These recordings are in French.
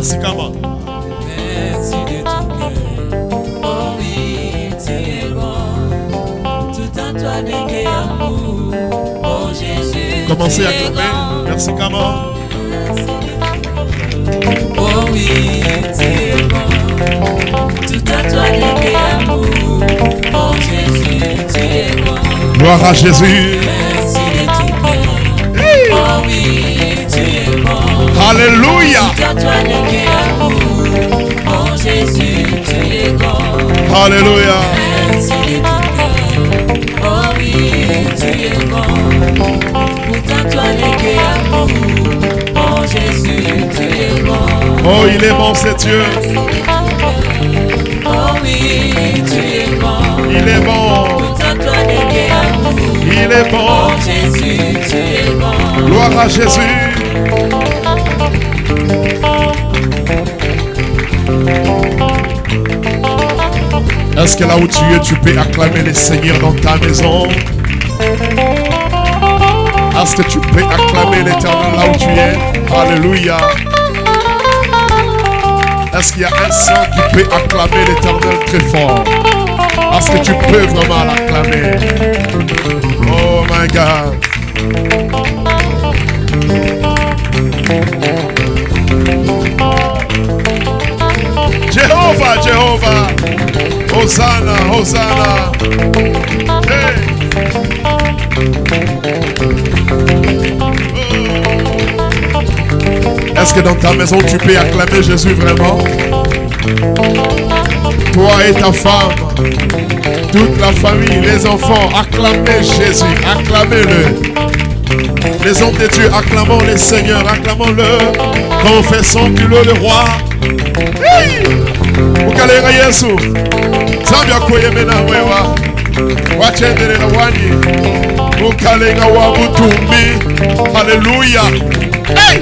Merci, comment? Merci de tout cœur. Oh oui, tu es bon. Tout en toi n'est qu'amour. Oh Jésus, Commencez à tu es clamer. grand. Merci, comment? Oh oui, tu es bon. Tout en toi n'est qu'amour. Oh Jésus, tu es grand. Gloire à Jésus. Merci de tout cœur. Oh oui, tu es bon. Alléluia. Tout en toi n'est qu'amour. Oh Jésus, tu es grand. Alléluia. Merci de tout cœur. Oh oui, tu es bon. Pourtant toi n'est qu'amour. Oh Jésus, tu es bon. Oh, il est bon, c'est Dieu. Oh oui, tu es bon. Il est bon. Pourtant toi n'est qu'amour. Il est bon. Oh Jésus, tu es bon. Gloire à Jésus. Est-ce que là où tu es, tu peux acclamer le Seigneur dans ta maison? Est-ce que tu peux acclamer l'Éternel là où tu es? Alléluia. Est-ce qu'il y a un saint qui peut acclamer l'Éternel très fort? Est-ce que tu peux vraiment l'acclamer? Oh my God. Jéhovah, Jéhovah. Hosanna, Hosanna. Hey. Oh. Est-ce que dans ta maison tu peux acclamer Jésus vraiment? Toi et ta femme, toute la famille, les enfants, acclamez Jésus, acclamez-le. Les hommes de Dieu, acclamons le Seigneur, acclamons-le. Confessons qu'il est le roi. Hey! Ukalera Yesu. Zambia koyemena wewa. Wachendelela wani. Ukalenga wa butumbi. Alléluia. Hey!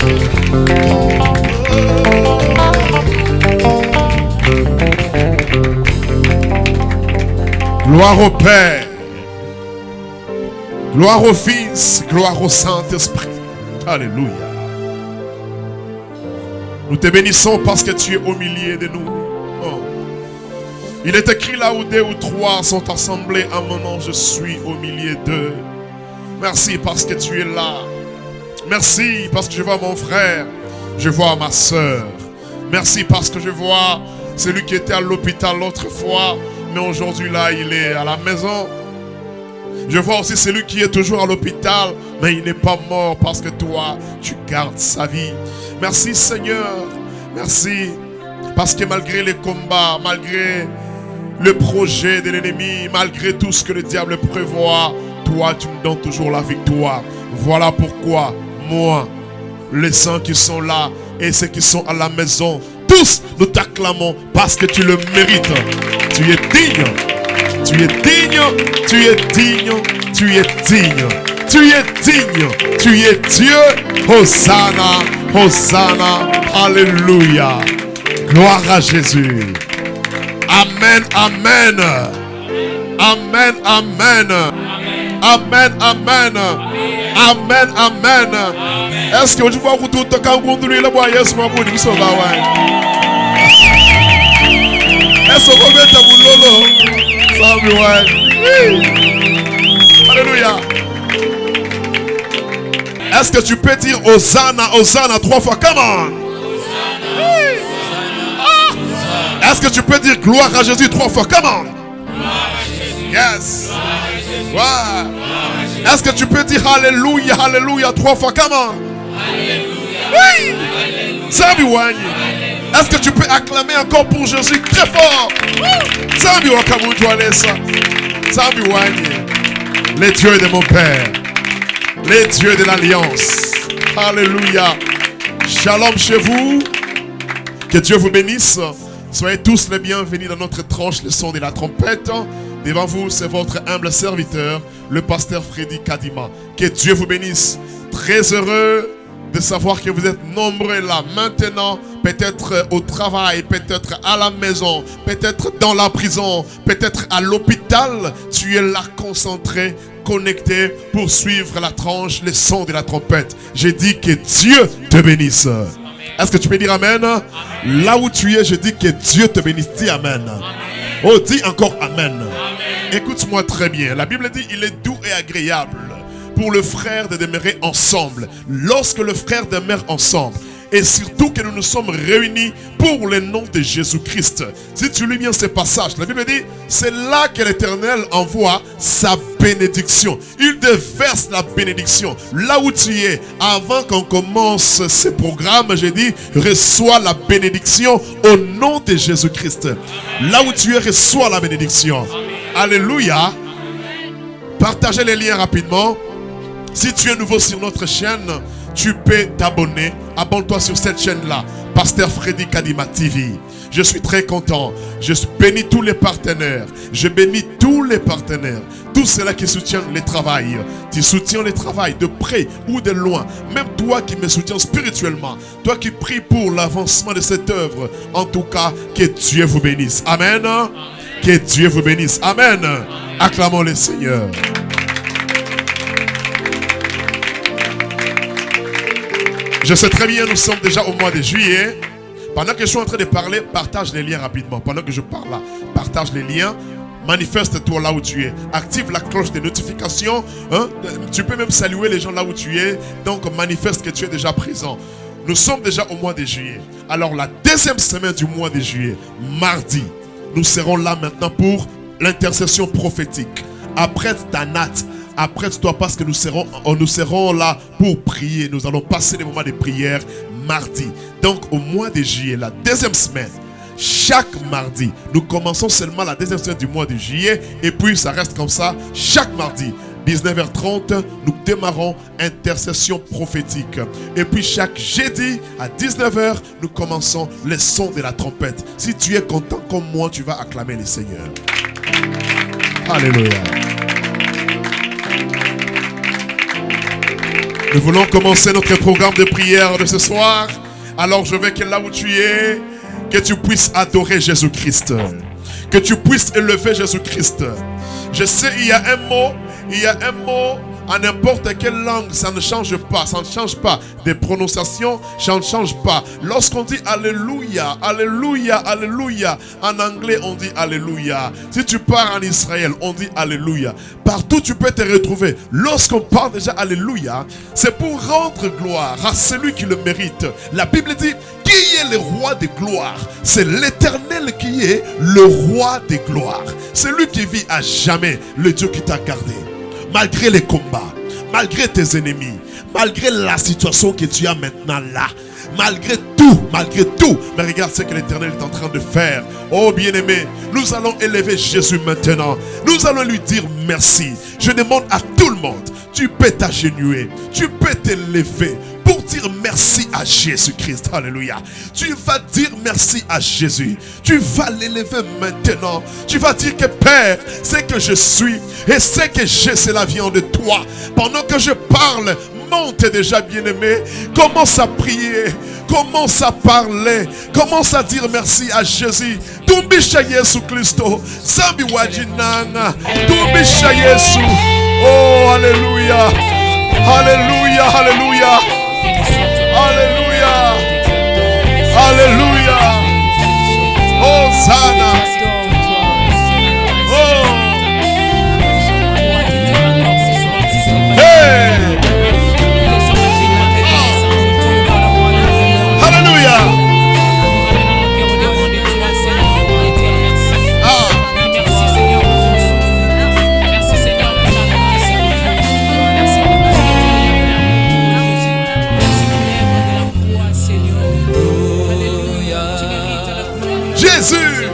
Gloire au Père. Gloire au Fils. Gloire au Saint-Esprit. Alléluia. Nous te bénissons parce que tu es au milieu de nous. Oh. Il est écrit là où 2 ou 3 sont assemblés à mon nom, je suis au milieu d'eux. Merci parce que tu es là. Merci parce que je vois mon frère, je vois ma soeur. Merci parce que je vois celui qui était à l'hôpital l'autre fois, mais aujourd'hui là il est à la maison. Je vois aussi celui qui est toujours à l'hôpital, mais il n'est pas mort parce que toi, tu gardes sa vie. Merci Seigneur, merci parce que malgré les combats, malgré le projet de l'ennemi, malgré tout ce que le diable prévoit, toi tu me donnes toujours la victoire. Voilà pourquoi moi, les saints qui sont là et ceux qui sont à la maison, tous nous t'acclamons parce que tu le mérites. Tu es digne, tu es digne, tu es digne, tu es digne. Tu es digne, tu es Dieu. Hosanna, Hosanna, Alléluia. Gloire à Jésus. Amen, amen. Amen, amen. Amen, amen. Amen, amen. Est-ce que tu vois que tout le monde est là? Est-ce que vous Alléluia. Est-ce que tu peux dire Hosanna, Hosanna 3 fois? Come on. Est-ce que tu peux dire gloire à Jésus 3 fois? Come on. Yes. Wow. Est-ce que tu peux dire Alléluia, Alléluia 3 fois? Come on. Oui. Est-ce que tu peux acclamer encore pour Jésus très fort? Les dieux de mon Père, les dieux de l'Alliance. Alléluia. Shalom chez vous. Que Dieu vous bénisse. Soyez tous les bienvenus dans notre tranche le son de la trompette. Devant vous, c'est votre humble serviteur, le pasteur Freddy Kadima. Que Dieu vous bénisse. Très heureux de savoir que vous êtes nombreux là maintenant, peut-être au travail, peut-être à la maison, peut-être dans la prison, peut-être à l'hôpital. Tu es là concentré, connecté pour suivre la tranche, le son de la trompette. J'ai dit que Dieu te bénisse. Est-ce que tu peux dire amen? Là où tu es, je dis que Dieu te bénisse. Dis amen. Oh, dis encore amen. Écoute-moi très bien. La Bible dit, il est doux et agréable pour le frère de demeurer ensemble. Lorsque le frère demeure ensemble, et surtout que nous nous sommes réunis pour le nom de Jésus-Christ. Si tu lis bien ces passages, la Bible dit, c'est là que l'Éternel envoie sa bénédiction. Il déverse la bénédiction. Là où tu es, avant qu'on commence ce programme, j'ai dit, reçois la bénédiction au nom de Jésus-Christ. Là où tu es, reçois la bénédiction. Alléluia. Partagez les liens rapidement. Si tu es nouveau sur notre chaîne, tu peux t'abonner. Abonne-toi sur cette chaîne-là, Pasteur Freddy Kadima TV. Je suis très content. Je bénis tous les partenaires. Je bénis tous les partenaires. Tous ceux-là qui soutiennent le travail. Tu soutiens le travail de près ou de loin. Même toi qui me soutiens spirituellement. Toi qui pries pour l'avancement de cette œuvre. En tout cas, que Dieu vous bénisse. Amen. Que Dieu vous bénisse. Amen. Acclamons le Seigneur. Je sais très bien, nous sommes déjà au mois de juillet. Pendant que je suis en train de parler, partage les liens rapidement. Pendant que je parle là, partage les liens. Manifeste-toi là où tu es. Active la cloche de notification. Tu peux même saluer les gens là où tu es. Donc manifeste que tu es déjà présent. Nous sommes déjà au mois de juillet. Alors la deuxième semaine du mois de juillet, mardi, nous serons là maintenant pour l'intercession prophétique. Après Tanat. Après toi, parce que nous serons là pour prier. Nous allons passer des moments de prière mardi. Donc au mois de juillet, la deuxième semaine, chaque mardi, nous commençons seulement la deuxième semaine du mois de juillet. Et puis ça reste comme ça. Chaque mardi, 19h30, nous démarrons intercession prophétique. Et puis chaque jeudi à 19h, nous commençons le son de la trompette. Si tu es content comme moi, tu vas acclamer le Seigneur. Alléluia. Nous voulons commencer notre programme de prière de ce soir. Alors je veux que là où tu es, que tu puisses adorer Jésus-Christ. Que tu puisses élever Jésus-Christ. Je sais, il y a un mot en n'importe quelle langue, ça ne change pas. Ça ne change pas. Des prononciations, ça ne change pas. Lorsqu'on dit Alléluia, Alléluia, Alléluia, en anglais on dit Alléluia. Si tu pars en Israël, on dit Alléluia. Partout tu peux te retrouver. Lorsqu'on parle déjà Alléluia, c'est pour rendre gloire à celui qui le mérite. La Bible dit, qui est le roi des gloires? C'est l'Éternel qui est le roi des gloires. C'est lui qui vit à jamais, le Dieu qui t'a gardé. Malgré les combats, malgré tes ennemis, malgré la situation que tu as maintenant là, malgré tout, mais regarde ce que l'Éternel est en train de faire. Oh bien-aimé, nous allons élever Jésus maintenant. Nous allons lui dire merci. Je demande à tout le monde, tu peux t'agenouiller, tu peux t'élever pour dire merci à Jésus-Christ. Alléluia. Tu vas dire merci à Jésus. Tu vas l'élever maintenant. Tu vas dire que Père, c'est que je suis et c'est que j'ai, cela vient de toi. Pendant que je parle, monte déjà bien-aimé. Commence à prier. Commence à parler. Commence à dire merci à Jésus. Tumbisha Yesu Christo. Zambi wajinanga. Tumbisha Yesu. Oh, alléluia. Alléluia, alléluia. Alléluia. Alléluia. Hosanna. Oh. Hey. Alléluia. Jésus,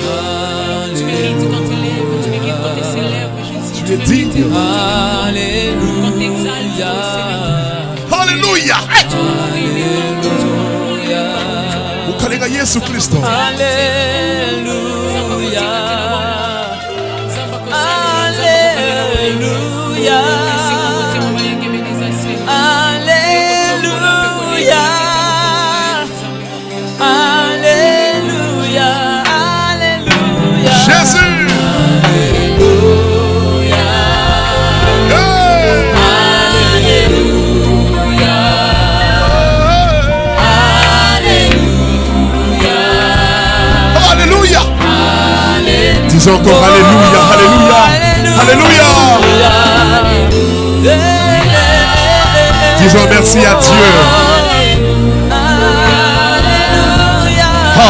tu es digne. Alléluia. Alléluia. Ukalenga Yesu Kristo. Alléluia. Alléluia. Alléluia. Alléluia. Jésus. Alléluia. Hey. Alléluia. Alléluia. Disons encore Alléluia, Alléluia, Alléluia. Disons merci à Dieu. Ah.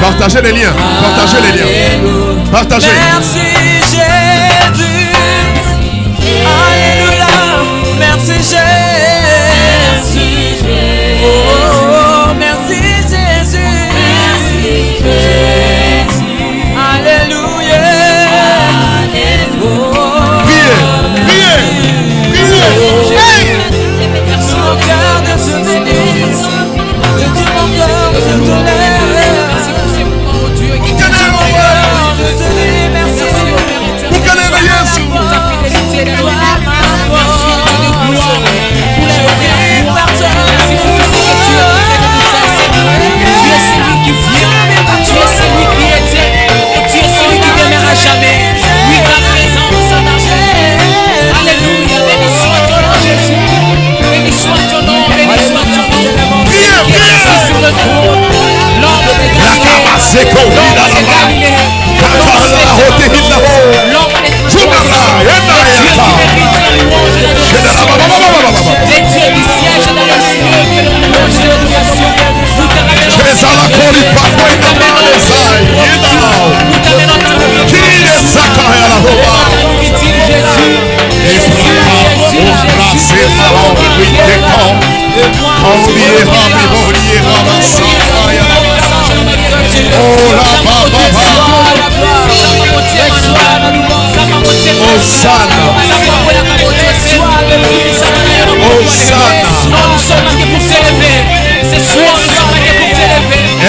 Partagez les liens, partagez les liens. Partagez. Merci Jésus. Alléluia. Merci Jésus. Oh, merci Jésus. Alléluia. Priez, priez, priez. Merci mon cœur de se bénisse. De tout mon cœur je te lève.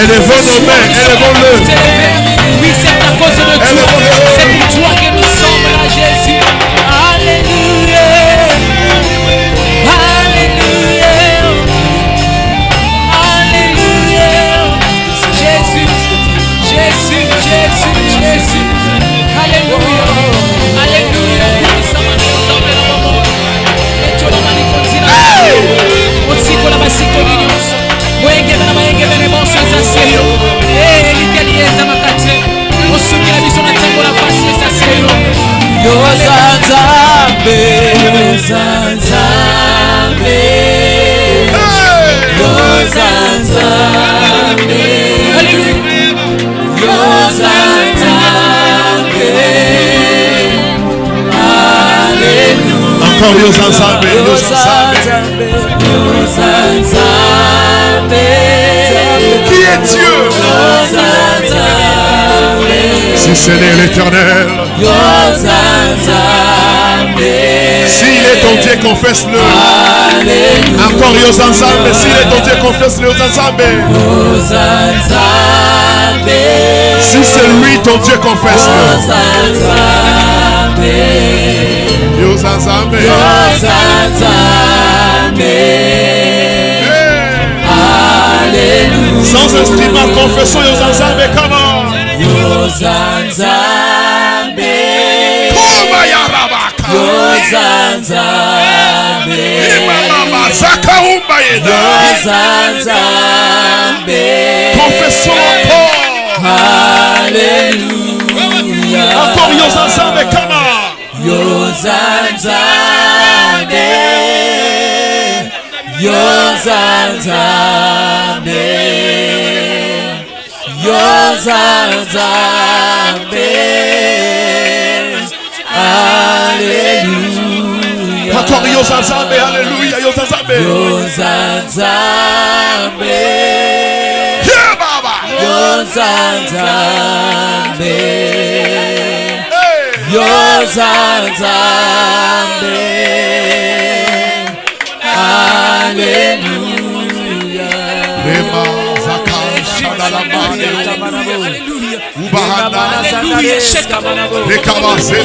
Élevons nos mains, élevons-le. Oui, c'est à cause de toi. C'est pour toi que nous sommes là, Jésus. Alléluia. Alléluia. Alléluia. Jésus, Jésus, Jésus, Jésus. Alléluia. Alléluia. Nous sommes ensemble là, maman. Et tu l'as dit continue. Aussi pour la basse communion. Wenge na mayenge bene bosa za seyo likali eza makate osukila biso na tango la pasi za seyo yo zanzambe yo zanzambe yo zanzambe yo zanzambe alléluia encore yo zanzambe yo zanzambe yo zanzambe. Qui est Dieu? Si ce n'est l'Éternel. S'il est ton Dieu, confesse-le. Encore yo zanzambe. S'il est ton Dieu, confesse-le yo zanzambe. Si c'est lui ton Dieu, confesse-le. Yo zanzambe. Alléluia. Sans instrument, confessons yo zanzambe. Comment? Yo zanzambe. Koma ya rabaka. Yo zanzambe. Imama zakaumba yeda. Yo zanzambe. Confessons encore. Alléluia. Encore yo zanzambe. Comment? Yo zanzambe. Yo zanzambe. Yo zanzambe. Alléluia. Encore yo zanzambe. Alléluia. Yo zanzambe. Yo zanzambe. Yeah, Baba. Yo zanzambe. Yo zanzambe. Alléluia. Rema zakal shadalamane. Alléluia. Ubahana. Alléluia. Rekabase.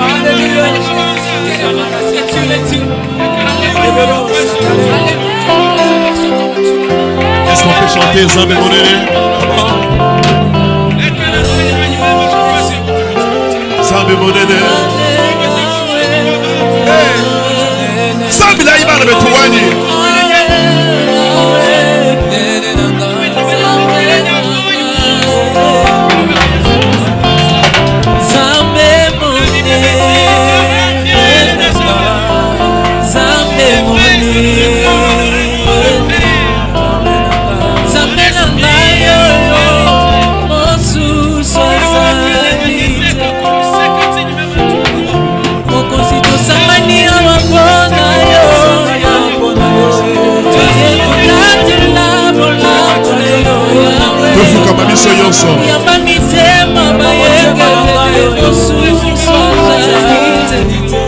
Hallelujah. te zambe monene. Zambe monene. Zambe la ibana betuwani.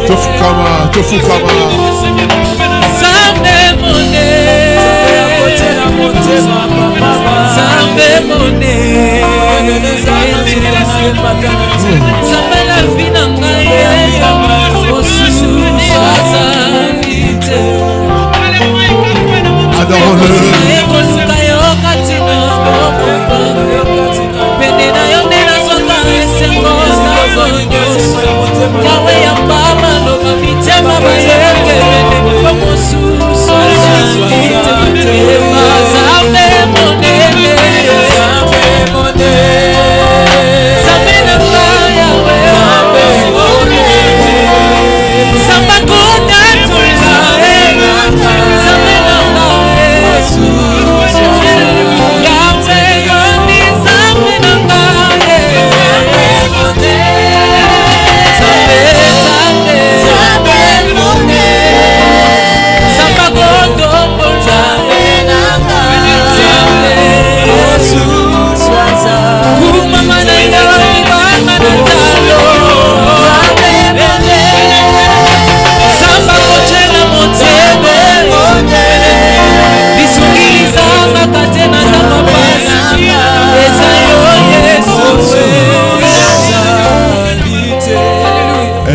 Tofukama Zambe mone Zambe la vie na ngai adorons-le.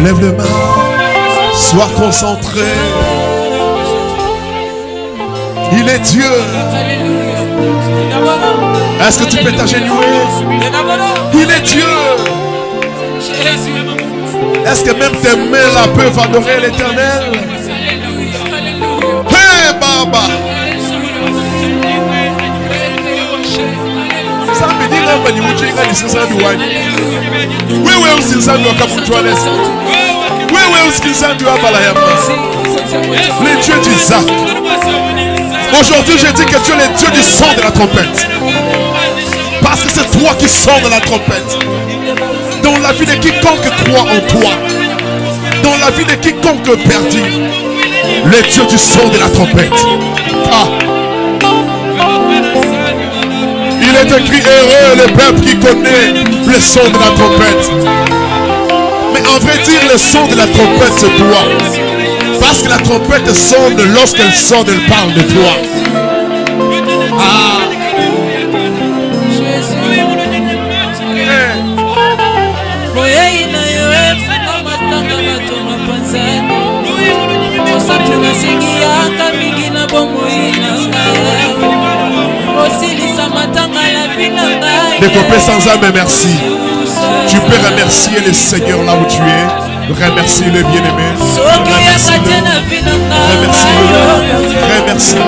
Lève les mains, sois concentré. Il est Dieu. Est-ce que tu peux t'agenouiller? Il est Dieu. Est-ce que même tes mains là peuvent adorer l'Éternel? Hey Baba. Ça me dit là, mais il les dieux d'Isaac. Aujourd'hui, je dis que tu es le Dieu du son de la trompette. Parce que c'est toi qui sonnes de la trompette. Dans la vie de quiconque croit en toi. Dans la vie de quiconque perdu. Le Dieu du son de la trompette. Ah. Il est écrit heureux le peuple qui connaît le son de la trompette. Mais en vrai dire, le son de la trompette, c'est toi. Parce que la trompette sonne lorsqu'elle sonne, elle parle de toi. Ah. Découpé sans âme, merci. Tu peux remercier le Seigneur là où tu es. Remercie le bien-aimé. Remercie-le.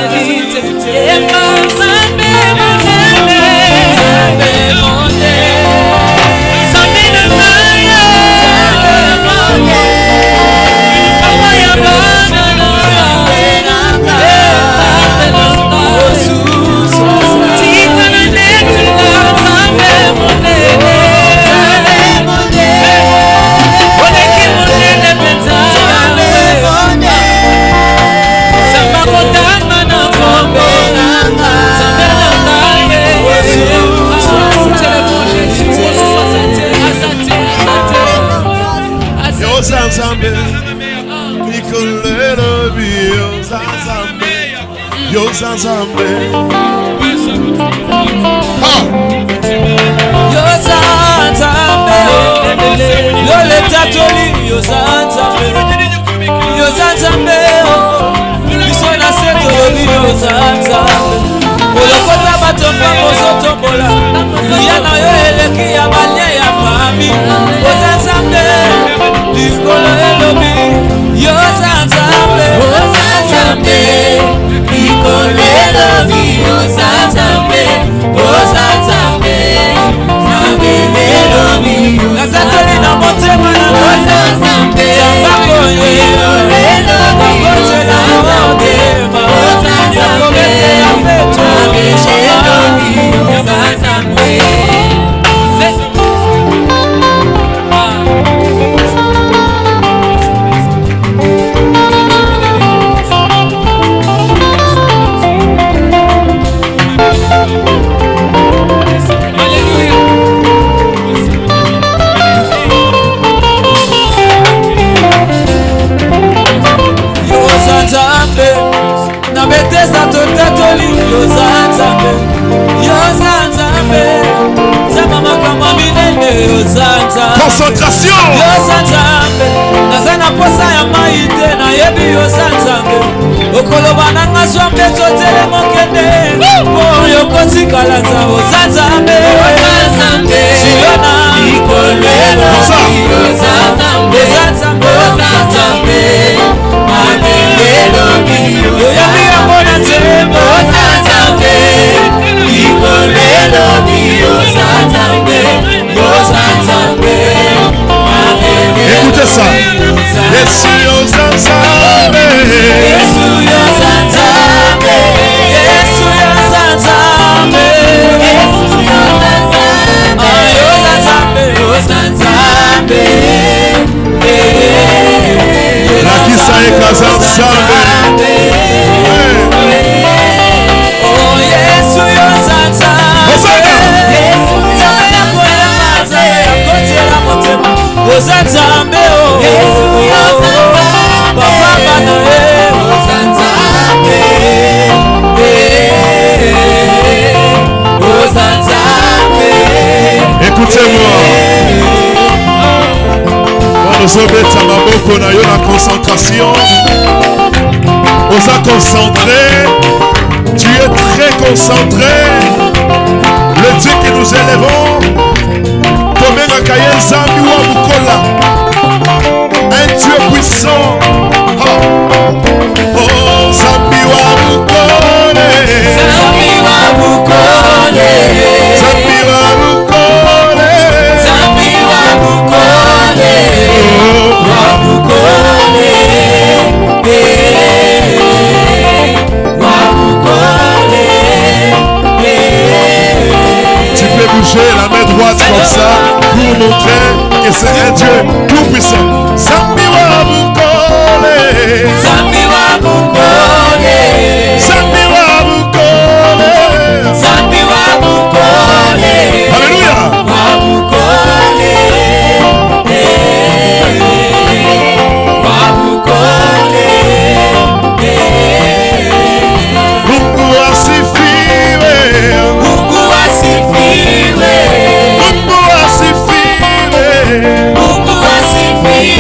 Avec Concentration. Écoutez ça. Écoutez-moi. Nous mettons maboko na yo la concentration. Osa concentré. Tu es très concentré. Le Dieu que nous élevons. Comme un cahier Zambi wa Bukola. Un Dieu puissant. Oh, Zambi wa Bukole. Zambi wa Bukole. Zambi wa Bukole. Zambi wa Bukole. Wa Bukole. Wa Bukole. Tu peux bouger la main droite comme ça pour montrer que c'est un Dieu tout puissant. Zambi wa Bukole. Zambi wa Bukole. Zambi wa Bukole. Zambi wa Bukole. Alléluia. Wa Bukole. Wa Bukole. Mungu asifiwe. Mungu asifiwe. Mungu asifiwe. Mungu asifiwe.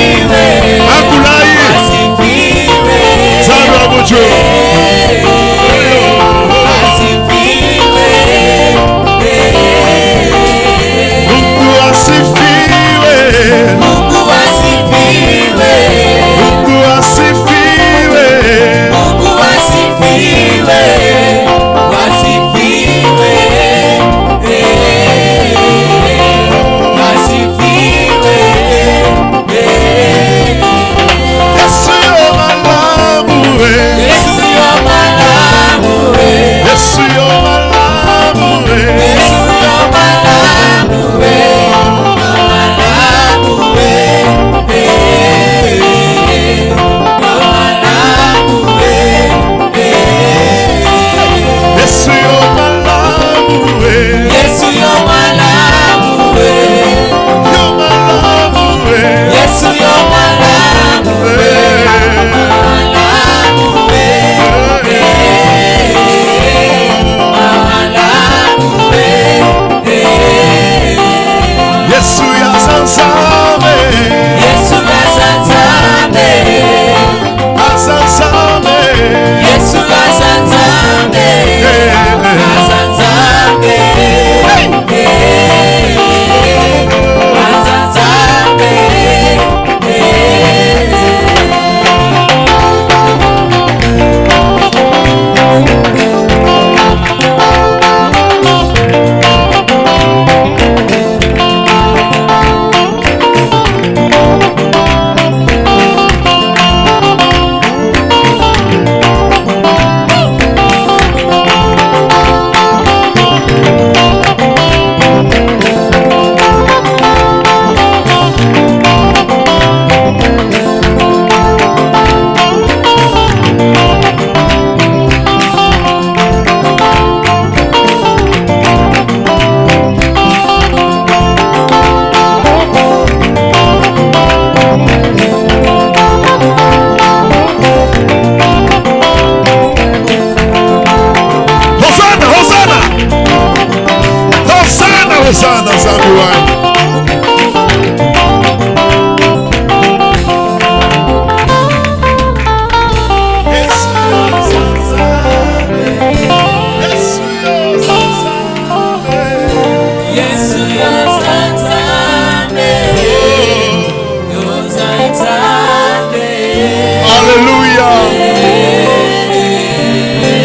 Alléluia.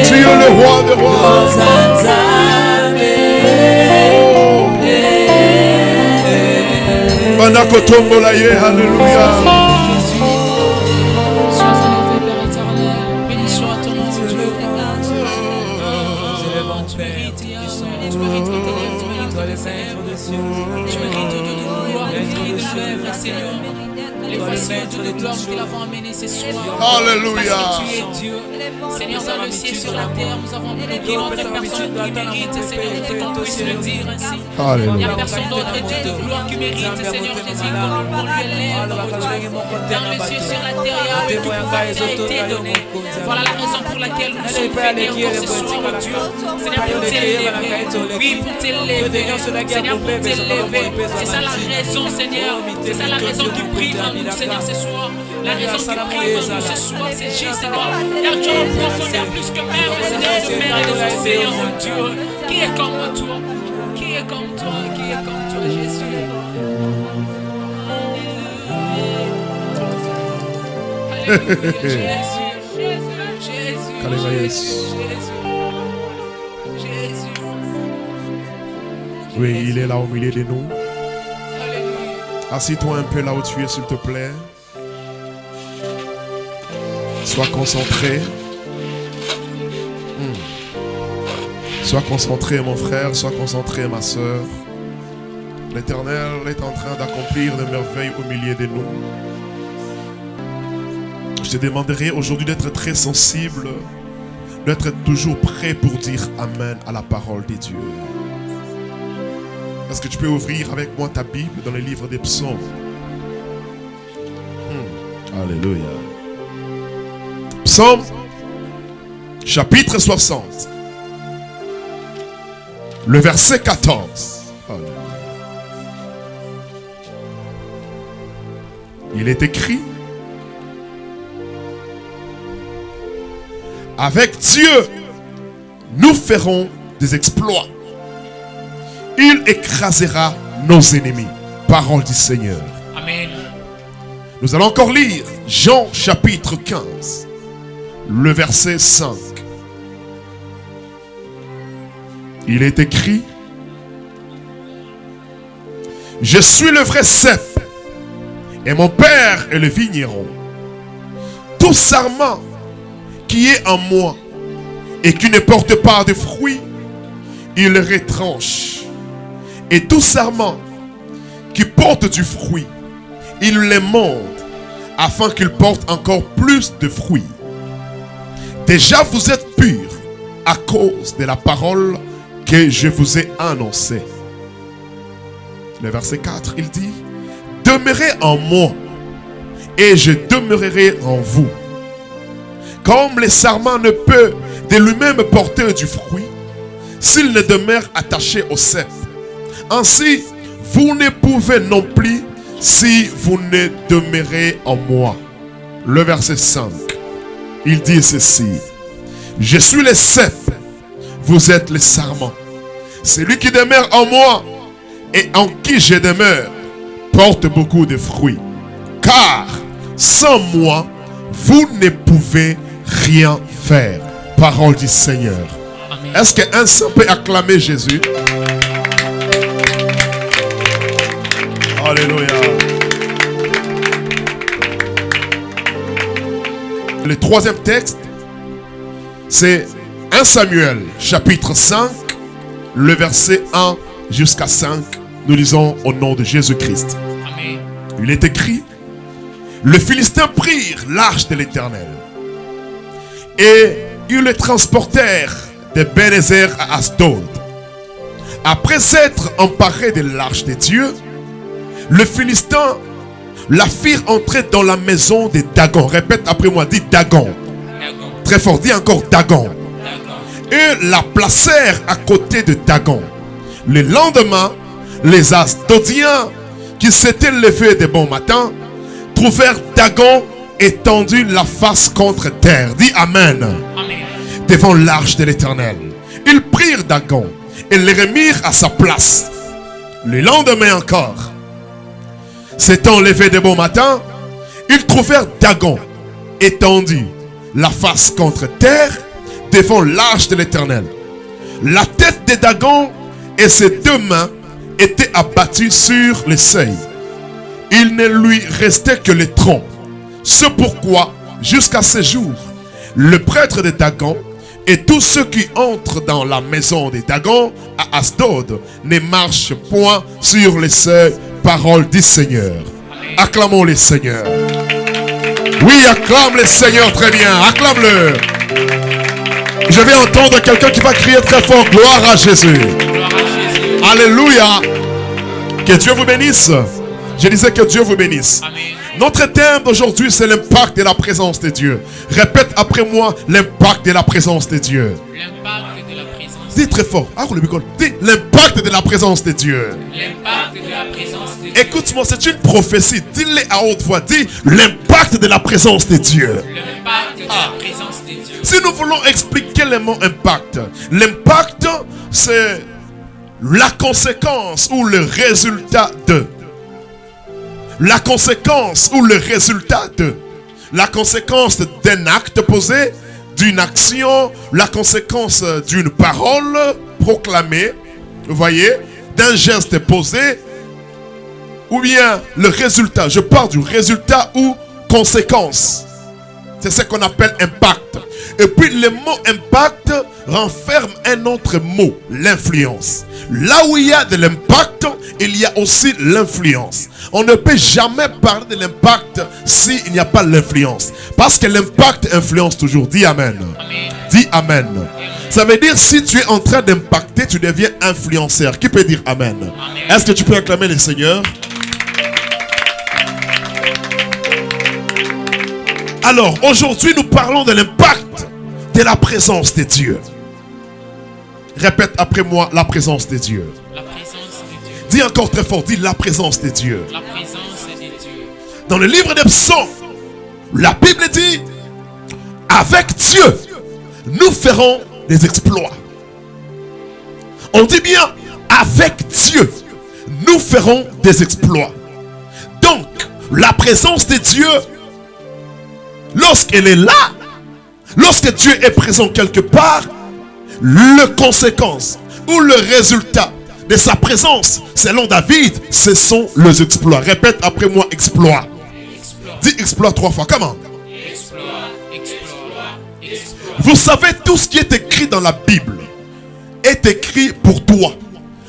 Tu es le roi des rois. Banakotombolaye, alléluia. Sois élevé, Père éternel. Béni soit ton nom, Dieu. Tu mérites, tu mérites de t'élèves, tu mérites de t'élèves. Tu mérites de gloire, de fruits de l'œuvre, Seigneur. Les voici toutes les gloires que nous l'avons amené ce soir. Alléluia. Parce que tu es Dieu. Seigneur, dans le ciel, sur la terre, nous avons pris notre personne qui mérite, Seigneur, qu'on puisse le dire ainsi. Il n'y a personne d'autre Dieu de gloire qui mérite, Seigneur Jésus, qu'on lui élève. Dans le ciel, sur la terre, il y a tout pouvoir qui a été donné. Voilà la raison pour laquelle nous sommes venus encore ce soir, oh Dieu. Seigneur, pour t'élever. Oui, pour t'élever. Seigneur, pour t'élever. C'est ça la raison, Seigneur. C'est ça la raison qui brille en nous, Seigneur, ce soir. La raison qui brille en nous ce soir, c'est juste, Seigneur. Car tu es en profondeur plus que même, Seigneur, de mer et des océans, mon Dieu. Qui est comme toi? Qui est comme toi? Qui est comme toi, Jésus? Alléluia, Jésus. Jésus. Jésus. Oui, il est là au milieu de nous. Alléluia. Assis-toi un peu là où tu es, s'il te plaît. Sois concentré. Sois concentré, mon frère. Sois concentré, ma soeur. L'Éternel est en train d'accomplir des merveilles au milieu de nous. Je te demanderai aujourd'hui d'être très sensible, d'être toujours prêt pour dire Amen à la parole de Dieu. Est-ce que tu peux ouvrir avec moi ta Bible dans le livre des psaumes? Alléluia. Psaume, chapitre 60. Le verset 14. Alléluia. Il est écrit: avec Dieu, nous ferons des exploits. Il écrasera nos ennemis. Parole du Seigneur. Amen. Nous allons encore lire Jean chapitre 15, le verset 5. Il est écrit: je suis le vrai cep et mon père est le vigneron. Tout sarment qui est en moi et qui ne porte pas de fruits, il retranche. Et tout sarment qui porte du fruit, il l'émonde afin qu'il porte encore plus de fruits. Déjà vous êtes purs à cause de la parole que je vous ai annoncée. Le verset 4, il dit: demeurez en moi et je demeurerai en vous. Comme le sarment ne peut de lui-même porter du fruit s'il ne demeure attaché au cep, ainsi vous ne pouvez non plus si vous ne demeurez en moi. Le verset 5, il dit ceci: je suis le cep, vous êtes le sarment. Celui qui demeure en moi et en qui je demeure porte beaucoup de fruits, car sans moi vous ne pouvez rien faire. Parole du Seigneur. Amen. Est-ce qu'un saint peut acclamer Jésus? Alléluia. Le troisième texte, c'est 1 Samuel chapitre 5, le verset 1 jusqu'à 5. Nous lisons au nom de Jésus-Christ. Amen. Il est écrit: les Philistins prirent l'arche de l'Éternel et ils le transportèrent de Ben-Ezer à Asdod. Après s'être emparés de l'arche de Dieu, les Philistins la firent entrer dans la maison de Dagon. Répète après moi, dis Dagon. Dagon. Très fort, dis encore Dagon. Dagon. Et la placèrent à côté de Dagon. Le lendemain, les Asdodiens qui s'étaient levés de bon matin trouvèrent Dagon étendu la face contre terre. Dis Amen. Amen. Devant l'arche de l'Éternel. Ils prirent Dagon et le remirent à sa place. Le lendemain encore, s'étant levé de bon matin, ils trouvèrent Dagon étendu la face contre terre devant l'arche de l'Éternel. La tête de Dagon et ses 2 mains étaient abattues sur le seuil. Il ne lui restait que le tronc. C'est pourquoi, jusqu'à ce jour, le prêtre de Dagon et tous ceux qui entrent dans la maison de Dagon à Asdod ne marchent point sur le seuil. Parole du Seigneur. Amen. Acclamons le Seigneur. Oui, acclame le Seigneur, très bien. Acclame-le. Je vais entendre quelqu'un qui va crier très fort. Gloire à Jésus. Gloire à Jésus. Alléluia. Que Dieu vous bénisse. Je disais que Dieu vous bénisse. Amen. Notre thème d'aujourd'hui, c'est l'impact de la présence de Dieu. Répète après moi, l'impact de la présence de Dieu. L'impact de la présence. Dis très fort. Dis l'impact de la présence de Dieu. L'impact de la présence de Dieu. Écoute-moi, c'est une prophétie. Dis-le à haute voix. Dis l'impact de la présence de Dieu. L'impact de la présence de Dieu. Si nous voulons expliquer le mot impact, l'impact, c'est la conséquence ou le résultat de. La conséquence ou le résultat de. La conséquence d'un acte posé, d'une action, la conséquence d'une parole proclamée, vous voyez, d'un geste posé, ou bien le résultat. Je parle du résultat ou conséquence. C'est ce qu'on appelle impact. Et puis le mot impact renferme un autre mot, l'influence. Là où il y a de l'impact, il y a aussi l'influence. On ne peut jamais parler de l'impact s'il n'y a pas l'influence. Parce que l'impact influence toujours. Dis Amen. Amen. Dis Amen. Amen. Ça veut dire si tu es en train d'impacter, tu deviens influenceur. Qui peut dire Amen? Amen. Est-ce que tu peux acclamer le Seigneur? Alors, aujourd'hui, nous parlons de l'impact de la présence de Dieu. Répète après moi, la présence de Dieu. La présence de Dieu. Dis encore très fort, dis la présence de Dieu. La présence de Dieu. Dans le livre des Psaumes, la Bible dit, avec Dieu, nous ferons des exploits. On dit bien, avec Dieu, nous ferons des exploits. Donc, la présence de Dieu, lorsqu'elle est là, lorsque Dieu est présent quelque part, le conséquence ou le résultat de sa présence, selon David, ce sont les exploits. Répète après moi, exploit. Dis exploit 3 fois, comment? Exploit, exploit, exploit. Vous savez, tout ce qui est écrit dans la Bible est écrit pour toi.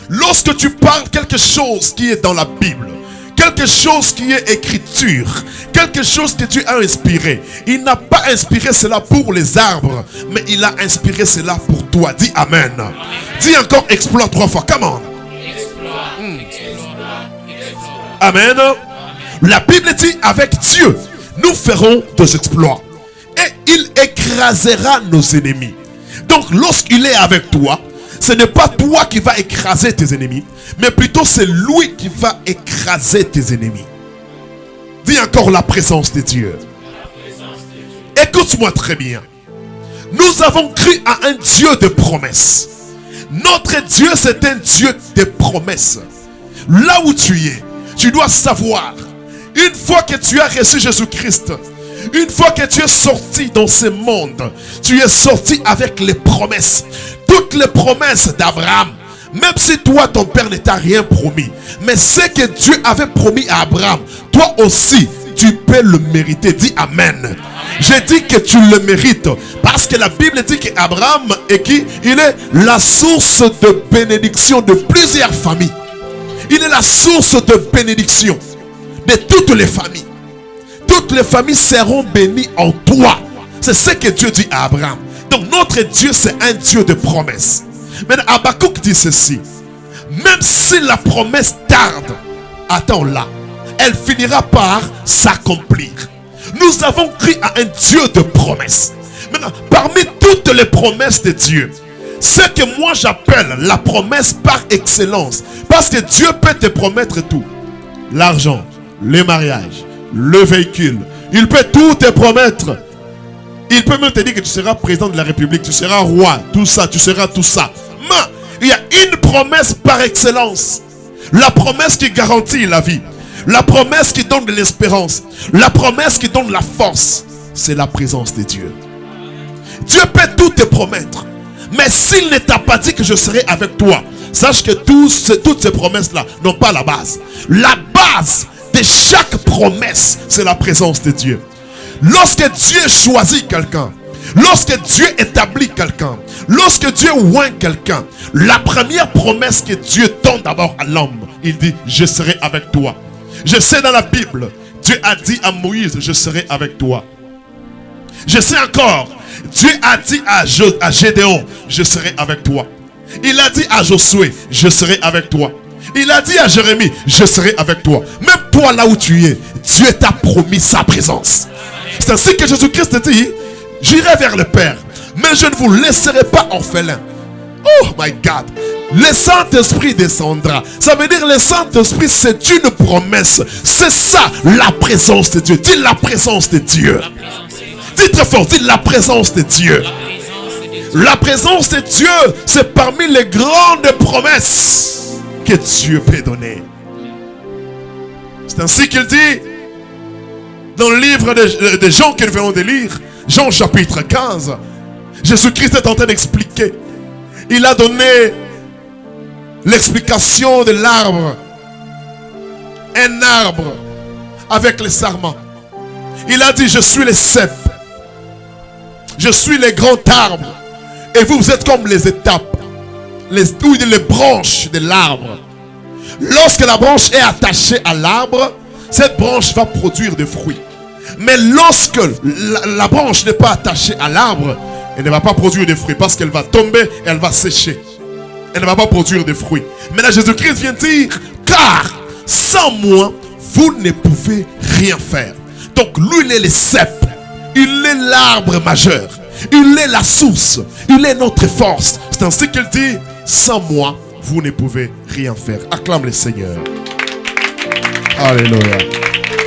Lorsque tu parles quelque chose qui est dans la Bible, quelque chose qui est écriture, quelque chose que tu as inspiré, il n'a pas inspiré cela pour les arbres, mais il a inspiré cela pour toi. Dis Amen. Amen. Dis encore exploit 3 fois. Comment? Exploit, exploit. Amen. Amen. La Bible dit, avec Dieu, nous ferons des exploits. Et il écrasera nos ennemis. Donc lorsqu'il est avec toi, ce n'est pas toi qui vas écraser tes ennemis, mais plutôt c'est lui qui va écraser tes ennemis. Dis encore la présence de Dieu. Écoute-moi très bien. Nous avons cru à un Dieu de promesses. Notre Dieu, c'est un Dieu de promesses. Là où tu es, tu dois savoir, une fois que tu as reçu Jésus-Christ, une fois que tu es sorti dans ce monde, tu es sorti avec les promesses. Toutes les promesses d'Abraham. Même si toi, ton père ne t'a rien promis, mais ce que Dieu avait promis à Abraham, toi aussi, tu peux le mériter. Dis Amen. Je dis que tu le mérites. Parce que la Bible dit qu'Abraham est qui? Il est la source de bénédiction de plusieurs familles. Il est la source de bénédiction de toutes les familles. Toutes les familles seront bénies en toi. C'est ce que Dieu dit à Abraham. Donc notre Dieu, c'est un Dieu de promesses. Mais Habakkuk dit ceci. Même si la promesse tarde, attends-la, elle finira par s'accomplir. Nous avons cru à un Dieu de promesses. Maintenant, parmi toutes les promesses de Dieu, ce que moi j'appelle la promesse par excellence, parce que Dieu peut te promettre tout. L'argent, le mariage, le véhicule, il peut tout te promettre. Il peut même te dire que tu seras président de la République, tu seras roi, tout ça, tu seras tout ça. Mais il y a une promesse par excellence. La promesse qui garantit la vie. La promesse qui donne de l'espérance. La promesse qui donne la force. c'est la présence de Dieu. Dieu peut tout te promettre. Mais s'il ne t'a pas dit que je serai avec toi, sache que toutes ces promesses-là n'ont pas la base. La base de chaque promesse, c'est la présence de Dieu. Lorsque Dieu choisit quelqu'un, lorsque Dieu établit quelqu'un, lorsque Dieu oint quelqu'un, la première promesse que Dieu donne d'abord à l'homme, il dit, je serai avec toi. Je sais dans la Bible, Dieu a dit à Moïse, je serai avec toi. Je sais encore, Dieu a dit à Gédéon, je serai avec toi. Il a dit à Josué, je serai avec toi. Il a dit à Jérémie, je serai avec toi. Même toi là où tu es, Dieu t'a promis sa présence. C'est ainsi que Jésus-Christ dit, j'irai vers le Père, mais je ne vous laisserai pas orphelins. Oh my God. Le Saint-Esprit descendra. Ça veut dire le Saint-Esprit, c'est une promesse. C'est ça la présence de Dieu. Dis la présence de Dieu. Dis très fort, dis la présence de Dieu. La présence de Dieu, c'est parmi les grandes promesses que Dieu peut donner. C'est ainsi qu'il dit dans le livre de Jean que nous venons de lire, Jean chapitre 15. Jésus-Christ est en train d'expliquer. Il a donné l'explication de l'arbre. Un arbre avec les sarments. Il a dit, je suis le cep. Je suis le grand arbre. Et vous, vous êtes comme les étapes. Les branches de l'arbre. Lorsque la branche est attachée à l'arbre, cette branche va produire des fruits. Mais lorsque la branche n'est pas attachée à l'arbre, elle ne va pas produire de fruits parce qu'elle va tomber et elle va sécher. Elle ne va pas produire de fruits. Mais là, Jésus-Christ vient dire, car sans moi, vous ne pouvez rien faire. Donc, lui, il est le cep. Il est l'arbre majeur. Il est la source. Il est notre force. C'est ainsi qu'il dit, sans moi, vous ne pouvez rien faire. Acclame le Seigneur. Alléluia.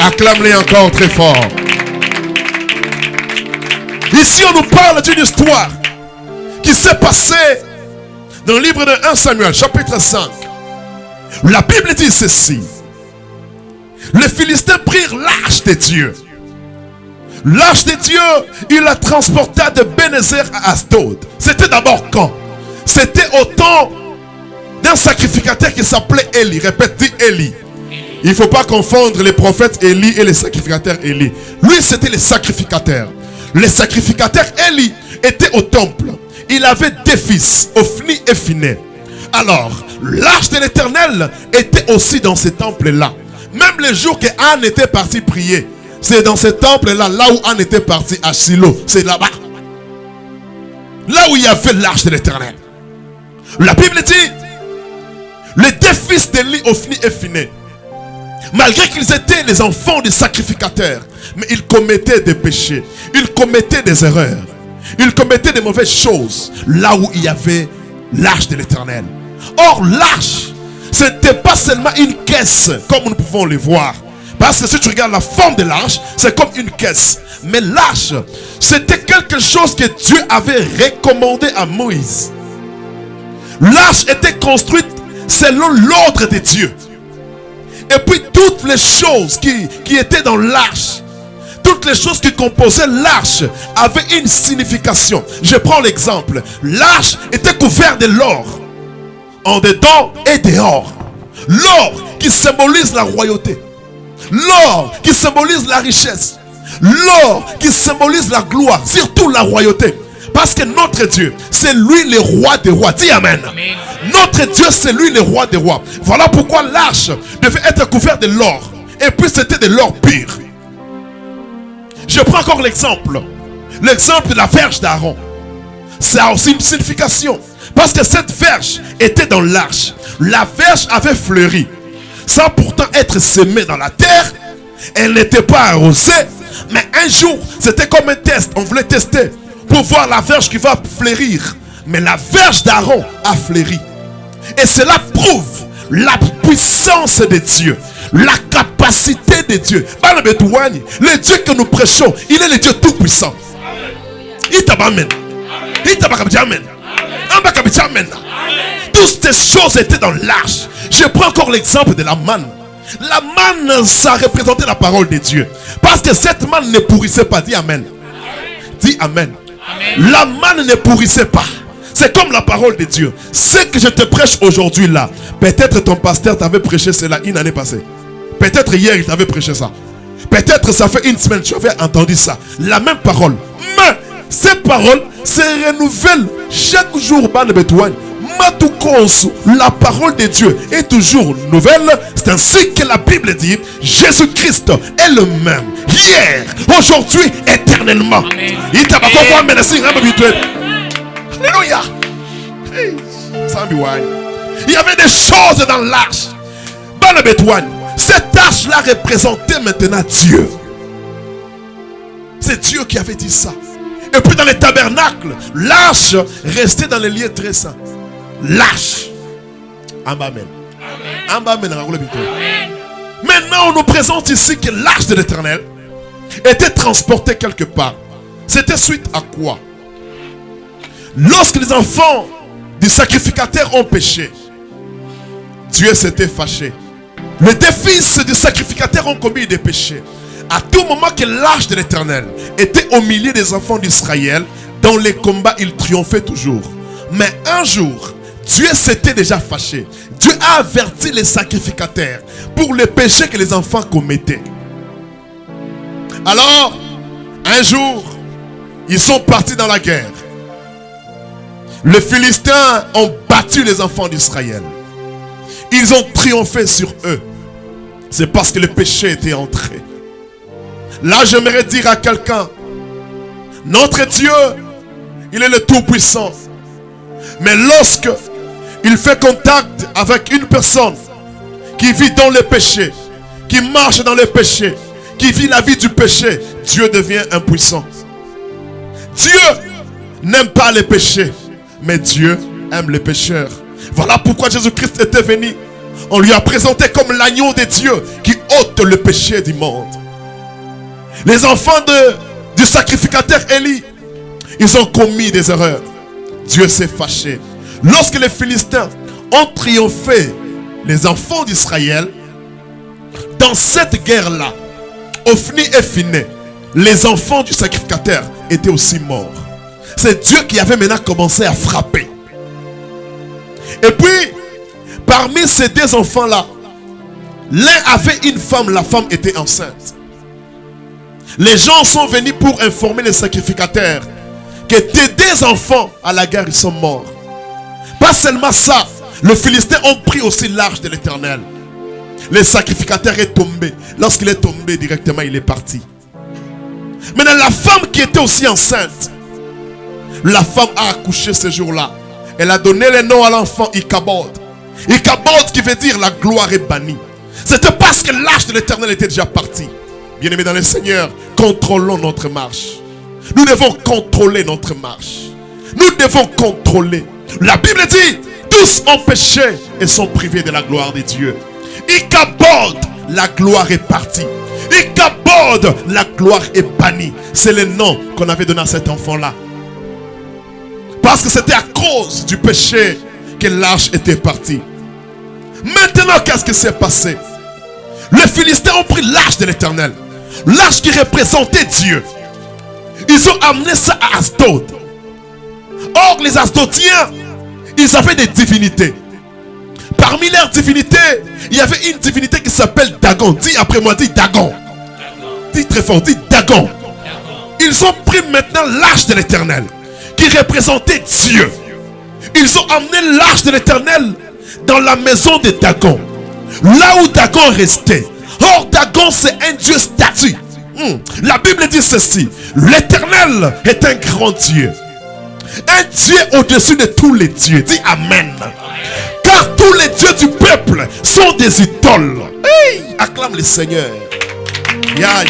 Acclame-le encore très fort. Ici, on nous parle d'une histoire qui s'est passée dans le livre de 1 Samuel, chapitre 5. La Bible dit ceci. Les Philistins prirent l'arche de Dieu. L'arche de Dieu, il la transporta de Bénézer à Asdod. C'était d'abord quand? C'était au temps d'un sacrificateur qui s'appelait Élie. Répète, dis Élie. Il ne faut pas confondre les prophètes Élie et les sacrificateurs Élie. Lui, c'était le sacrificateur. Le sacrificateur Élie était au temple. Il avait deux fils, Ophni et Phiné. Alors, l'arche de l'Éternel était aussi dans ce temple-là. Même le jour que Anne était partie prier, c'est dans ce temple-là, là où Anne était partie à Silo. C'est là-bas. Là où il y avait l'arche de l'Éternel. La Bible dit, les deux fils d'Élie, Ophni et Phiné, malgré qu'ils étaient les enfants des sacrificateurs, mais ils commettaient des péchés, ils commettaient des erreurs, ils commettaient des mauvaises choses, là où il y avait l'arche de l'Éternel. Or, l'arche, ce n'était pas seulement une caisse, comme nous pouvons le voir. Parce que si tu regardes la forme de l'arche, c'est comme une caisse. Mais l'arche, c'était quelque chose que Dieu avait recommandé à Moïse. L'arche était construite selon l'ordre de Dieu. Et puis toutes les choses qui étaient dans l'arche, toutes les choses qui composaient l'arche avaient une signification. Je prends l'exemple. L'arche était couverte de l'or, en dedans et dehors. L'or qui symbolise la royauté. L'or qui symbolise la richesse. L'or qui symbolise la gloire, surtout la royauté. Parce que notre Dieu, c'est lui le roi des rois. Dis amen. Amen. Notre Dieu, c'est lui le roi des rois. Voilà pourquoi l'arche devait être couverte de l'or. Et puis c'était de l'or pur. Je prends encore l'exemple. L'exemple de la verge d'Aaron. Ça a aussi une signification. Parce que cette verge était dans l'arche. La verge avait fleuri. Sans pourtant être semée dans la terre. Elle n'était pas arrosée. Mais un jour, c'était comme un test. On voulait tester pour voir la verge qui va fleurir. Mais la verge d'Aaron a fleuri. Et cela prouve la puissance de Dieu. La capacité de Dieu. Le Dieu que nous prêchons, il est le Dieu tout puissant. Toutes ces choses étaient dans l'arche. Je prends encore l'exemple de la manne. La manne, ça représentait la parole de Dieu. Parce que cette manne ne pourrissait pas. Dis amen. Dis Amen. Amen. La manne ne pourrissait pas. C'est comme la parole de Dieu. Ce que je te prêche aujourd'hui là, peut-être ton pasteur t'avait prêché cela une année passée. Peut-être hier il t'avait prêché ça. Peut-être ça fait une semaine tu avais entendu ça. La même parole. Mais ces paroles se renouvellent chaque jour. La parole de Dieu est toujours nouvelle. C'est ainsi que la Bible dit, Jésus-Christ est le même hier, aujourd'hui, éternellement. Alléluia. Il y avait des choses dans l'arche. Cette arche-là représentait maintenant Dieu. C'est Dieu qui avait dit ça. Et puis dans les tabernacles, l'arche restait dans les lieux très saints. L'arche. Amen. Maintenant, on nous présente ici que l'arche de l'Éternel était transportée quelque part. C'était suite à quoi? Lorsque les enfants du sacrificateur ont péché, Dieu s'était fâché. Les deux fils du sacrificateur ont commis des péchés. À tout moment que l'arche de l'Éternel était au milieu des enfants d'Israël, dans les combats, ils triomphaient toujours. Mais un jour, Dieu s'était déjà fâché. Dieu a averti les sacrificateurs pour les péchés que les enfants commettaient. Alors, un jour, ils sont partis dans la guerre. Les Philistins ont battu les enfants d'Israël. Ils ont triomphé sur eux. C'est parce que le péché était entré. Là, j'aimerais dire à quelqu'un, notre Dieu, il est le Tout-Puissant. Mais lorsque il fait contact avec une personne qui vit dans le péché, qui marche dans le péché, qui vit la vie du péché, Dieu devient impuissant. Dieu n'aime pas les péchés, mais Dieu aime les pécheurs. Voilà pourquoi Jésus-Christ était venu. On lui a présenté comme l'agneau de Dieu qui ôte le péché du monde. Les enfants du sacrificateur Élie, ils ont commis des erreurs. Dieu s'est fâché. Lorsque les Philistins ont triomphé les enfants d'Israël, dans cette guerre-là, Ophni et Phiné, les enfants du sacrificateur étaient aussi morts. C'est Dieu qui avait maintenant commencé à frapper. Et puis, parmi ces deux enfants-là, l'un avait une femme, la femme était enceinte. Les gens sont venus pour informer les sacrificateurs que tes deux enfants à la guerre, ils sont morts. Pas seulement ça, les Philistins ont pris aussi l'arche de l'Éternel. Le sacrificateur est tombé. Lorsqu'il est tombé directement, il est parti. Maintenant, la femme qui était aussi enceinte, la femme a accouché ce jour-là. Elle a donné le nom à l'enfant Ichabod. Ichabod qui veut dire la gloire est bannie. C'était parce que l'arche de l'Éternel était déjà partie. Bien-aimés dans le Seigneur, contrôlons notre marche. Nous devons contrôler notre marche. Nous devons contrôler. La Bible dit, tous ont péché et sont privés de la gloire de Dieu. Ichabod, la gloire est partie. Ichabod, la gloire est bannie. C'est le nom qu'on avait donné à cet enfant-là. Parce que c'était à cause du péché que l'arche était partie. Maintenant, qu'est-ce qui s'est passé? Les Philistins ont pris l'arche de l'Éternel. L'arche qui représentait Dieu. Ils ont amené ça à Asdod. Or, les Asdodiens, ils avaient des divinités. Parmi leurs divinités, il y avait une divinité qui s'appelle Dagon. Dis après moi, dis Dagon. Dis très fort, dis Dagon. Ils ont pris maintenant l'arche de l'Éternel, qui représentait Dieu. Ils ont amené l'arche de l'Éternel dans la maison de Dagon, là où Dagon restait. Or, Dagon, c'est un Dieu statue. La Bible dit ceci: l'Éternel est un grand Dieu, un Dieu au-dessus de tous les dieux. Dis Amen. Car tous les dieux du peuple sont des idoles. Hey, acclame le Seigneur. Ya.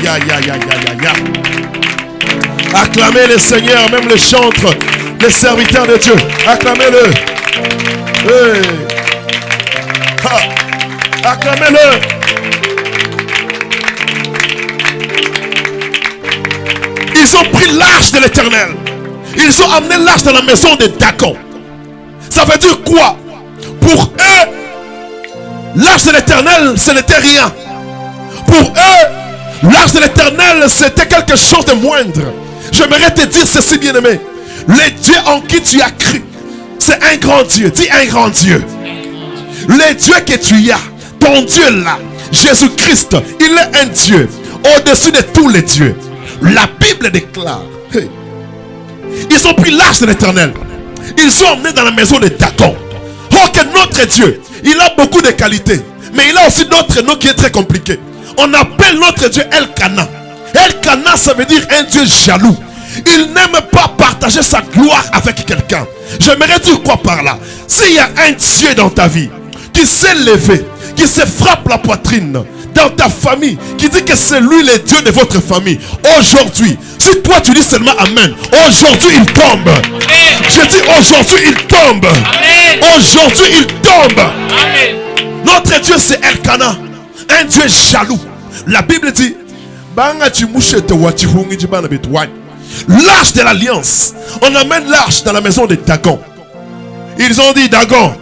Acclamez le Seigneur, même les chantres, les serviteurs de Dieu. Acclamez-le. Hey. Acclamez-le. Ils ont pris l'arche de l'Éternel. Ils ont amené l'arche dans la maison de Dagon. Ça veut dire quoi? Pour eux, l'arche de l'Éternel, ce n'était rien. Pour eux, l'arche de l'Éternel, c'était quelque chose de moindre. J'aimerais te dire ceci, bien-aimé. Le Dieu en qui tu as cru, c'est un grand Dieu. Dis un grand Dieu. Le Dieu que tu as, ton Dieu là, Jésus-Christ, il est un Dieu au-dessus de tous les dieux. La Bible déclare, hey, ils ont pris l'arche de l'Éternel, ils sont emmenés dans la maison de Dagon. Oh, que notre Dieu, il a beaucoup de qualités, mais il a aussi d'autres noms qui est très compliqué. On appelle notre Dieu El-Kana. El-Kana, ça veut dire un Dieu jaloux. Il n'aime pas partager sa gloire avec quelqu'un. J'aimerais dire quoi par là? S'il y a un Dieu dans ta vie qui s'est levé, qui se frappe la poitrine dans ta famille, qui dit que c'est lui le Dieu de votre famille, aujourd'hui, si toi tu dis seulement Amen, aujourd'hui il tombe. Je dis aujourd'hui il tombe. Aujourd'hui il tombe. Amen. Notre Dieu c'est El-Kana, un Dieu jaloux. La Bible dit l'arche de l'alliance. On amène l'arche dans la maison de Dagon. Ils ont dit, Dagon,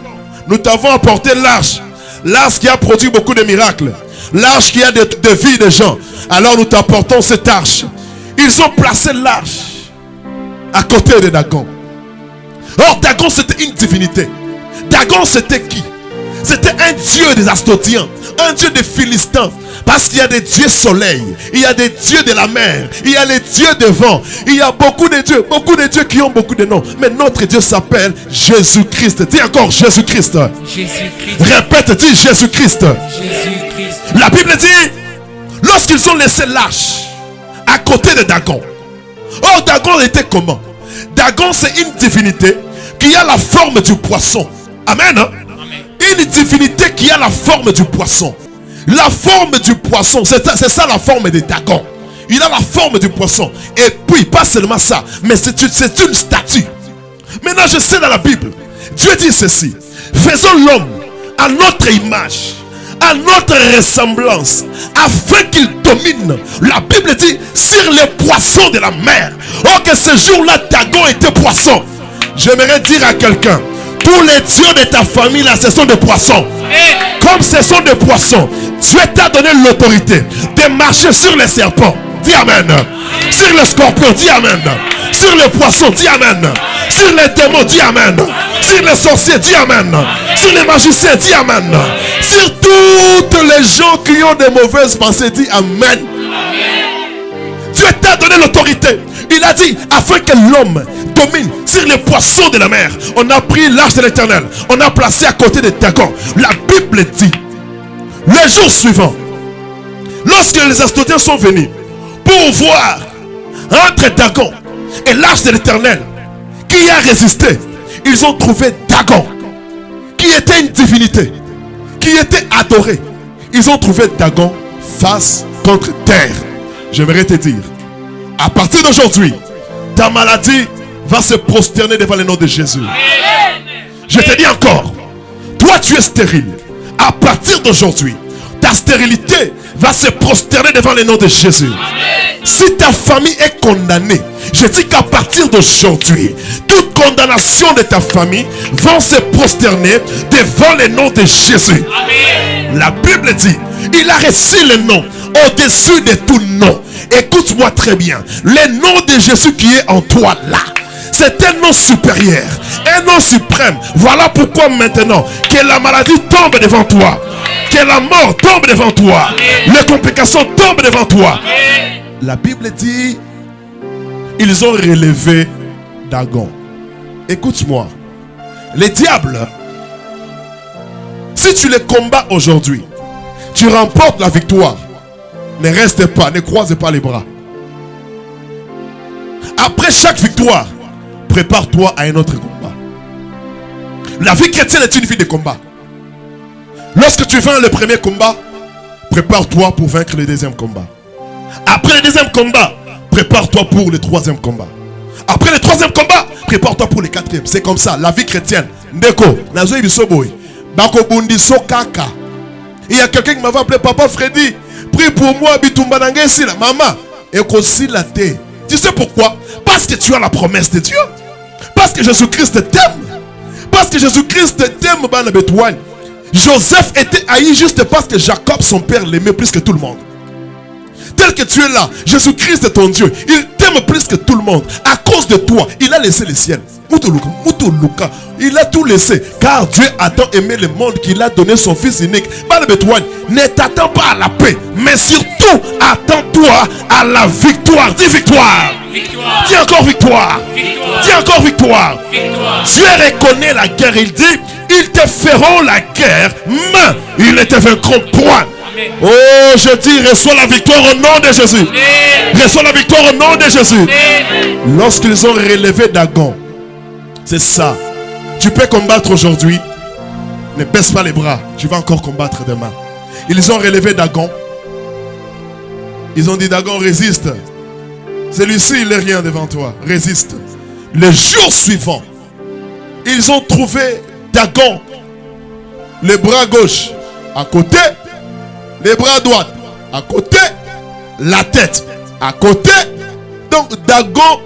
nous t'avons apporté l'arche. L'arche qui a produit beaucoup de miracles. L'arche qui a de vie de gens. Alors nous t'apportons cette arche. Ils ont placé l'arche à côté de Dagon. Or Dagon c'était une divinité. Dagon c'était qui? C'était un dieu des Astodiens, un dieu des Philistins. Parce qu'il y a des dieux soleil, il y a des dieux de la mer, il y a les dieux de vent, il y a beaucoup de dieux qui ont beaucoup de noms. Mais notre Dieu s'appelle Jésus-Christ. Dis encore Jésus-Christ. Jésus-Christ. Répète, dis Jésus-Christ. Jésus-Christ. La Bible dit, lorsqu'ils ont laissé l'arche à côté de Dagon. Oh, Dagon était comment? Dagon c'est une divinité qui a la forme du poisson. Amen. Une divinité qui a la forme du poisson. La forme du poisson, c'est ça la forme de Dagon. Il a la forme du poisson. Et puis, pas seulement ça, mais c'est une statue. Maintenant, je sais dans la Bible, Dieu dit ceci: faisons l'homme à notre image, à notre ressemblance, afin qu'il domine. La Bible dit sur les poissons de la mer. Oh, que ce jour-là, Dagon était poisson. J'aimerais dire à quelqu'un, tous les dieux de ta famille là, ce sont des poissons. Comme ce sont des poissons, Dieu t'a donné l'autorité de marcher sur les serpents. Dis Amen. Sur les scorpions, dis Amen. Sur les poissons, dis Amen. Sur les démons, dis Amen. Sur les sorciers, dis Amen. Sur les magiciens, dis Amen. Sur toutes les gens qui ont de mauvaises pensées, dis Amen. Dieu t'a donné l'autorité. Il a dit afin que l'homme domine sur les poissons de la mer. On a pris l'arche de l'Éternel, on a placé à côté de Dagon. La Bible dit, le jour suivant, lorsque les Astodiens sont venus pour voir entre Dagon et l'arche de l'Éternel qui a résisté, ils ont trouvé Dagon qui était une divinité, qui était adoré. Ils ont trouvé Dagon face contre terre. J'aimerais te dire, à partir d'aujourd'hui, ta maladie va se prosterner devant le nom de Jésus. Je te dis encore, toi tu es stérile. À partir d'aujourd'hui, ta stérilité va se prosterner devant le nom de Jésus. Si ta famille est condamnée, je dis qu'à partir d'aujourd'hui, toute condamnation de ta famille va se prosterner devant le nom de Jésus. La Bible dit, il a reçu le nom au-dessus de tout nom. Écoute-moi très bien. Le nom de Jésus qui est en toi là, c'est un nom supérieur, un nom suprême. Voilà pourquoi maintenant que la maladie tombe devant toi, que la mort tombe devant toi, les complications tombent devant toi. La Bible dit, ils ont relevé Dagon. Écoute-moi, les diables, si tu les combats aujourd'hui, tu remportes la victoire. Ne reste pas, ne croise pas les bras. Après chaque victoire, prépare-toi à un autre combat. La vie chrétienne est une vie de combat. Lorsque tu vaincras le premier combat, prépare-toi pour vaincre le deuxième combat. Après le deuxième combat, prépare-toi pour le troisième combat. Après le troisième combat, prépare-toi pour le quatrième. C'est comme ça, la vie chrétienne. Ndeko, il y a quelqu'un qui m'avait appelé Papa Freddy. Prie pour moi, maman. Tu sais pourquoi? Parce que tu as la promesse de Dieu. Parce que Jésus-Christ t'aime. Parce que Jésus-Christ t'aime. Joseph était haï juste parce que Jacob, son père, l'aimait plus que tout le monde. tel que tu es là, Jésus-Christ est ton Dieu. Il t'aime plus que tout le monde. À cause de toi, il a laissé le ciel. Il a tout laissé. Car Dieu a tant aimé le monde qu'il a donné son Fils unique. Ne t'attends pas à la paix, mais surtout attends-toi à la victoire. Dis victoire. Victoire. Dis encore victoire. Victoire. Dis encore victoire. Victoire. Dieu reconnaît la guerre. Il dit, ils te feront la guerre, mais ils ne te vaincront point. Amen. Oh, je dis, reçois la victoire au nom de Jésus. Amen. Reçois la victoire au nom de Jésus. Amen. Lorsqu'ils ont relevé Dagon, c'est ça. Tu peux combattre aujourd'hui. Ne baisse pas les bras. Tu vas encore combattre demain. Ils ont relevé Dagon. Ils ont dit, Dagon, résiste. Celui-ci, il n'est rien devant toi. Résiste. Le jour suivant, ils ont trouvé Dagon. Le bras gauche à côté. Les bras droits à côté. La tête à côté. Donc, Dagon,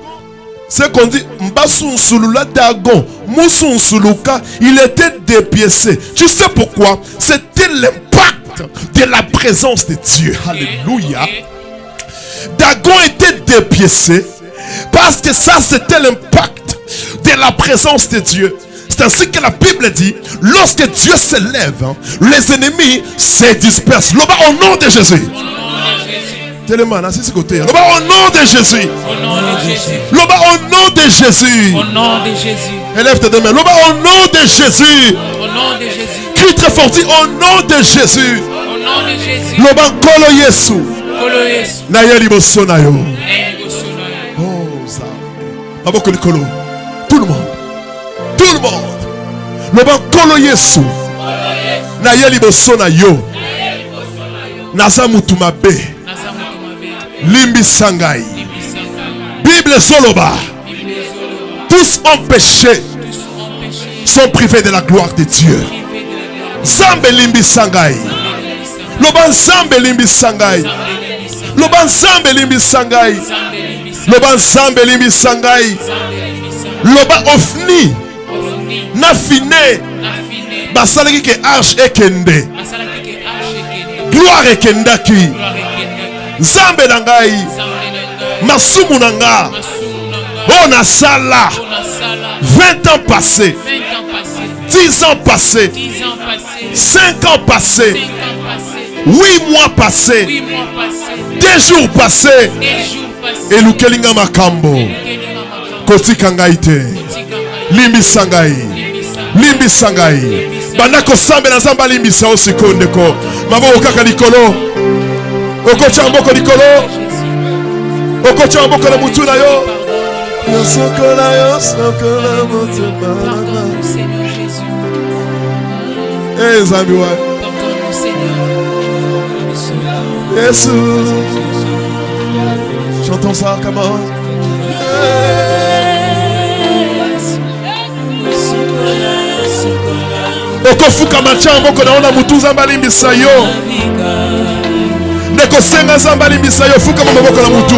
c'est qu'on dit Mbasun Sulula Dagon, Mousun Suluka, il était dépiécé. Tu sais pourquoi? C'était l'impact de la présence de Dieu. Alléluia. Dagon était dépiécé parce que ça, c'était l'impact de la présence de Dieu. C'est ainsi que la Bible dit, lorsque Dieu se lève, les ennemis se dispersent. Loba, au nom de Jésus. Tellement, là, c'est ce côté. Loba, au nom de Jésus. Au nom de Jésus. Loba, au nom de Jésus. Au nom de Jésus. Élève tes deux mains. Loba, au nom de Jésus. Au nom de Jésus. Crie très fort, dis au nom de Jésus. Au nom de Jésus. Loba, kolo Yesu. Kolo Yesu. Na yeli boso na yo. Nayeli boso na yo. Oh, ça. Maboko likolo. Tout le monde. Tout le monde. Loba, kolo Yesu. Na yeli boso na yo. Naza mutu mabe. Naza mutu mabe. Limbi sangai. Limbi sangai. Bible Zoloba. Bible Zoloba. Tous ont péché. Tous ont péché. Sont privés de la gloire de Dieu. Privés de la gloire. Zambe limbi sangai. Loba zambe limbi sangai. Loba zambe limbi sangai. Loba zambe limbi sangai. Loba ofni. Na fine. Basalaki ke arche ekende. Gloire ekendaki. Zambe nangai. Masumu nanga. On a ça là. 20 ans passés. 10 ans passés. 5 ans passés. 8 mois passés. 2 jours passés. Et nous kelinga makambo. Koti kangaite. Limbi sangai. Limbi sangai. Bandako sambe na zamba limbi sa osikonde ko. Mabo kaka likolo. Oko chamboko likolo. Oko chamboko na mutu na yo. Yo sokola motema. Pardonne-nous, Seigneur Jésus. Eh zambi wa. Pardonne-nous, Seigneur. Yesu. Chantons ça, comment? Okofuka machamboko na ona mutu zamba limbisa yo. Ndeko senga zamba limbisa yo. Fuka maboko na mutu.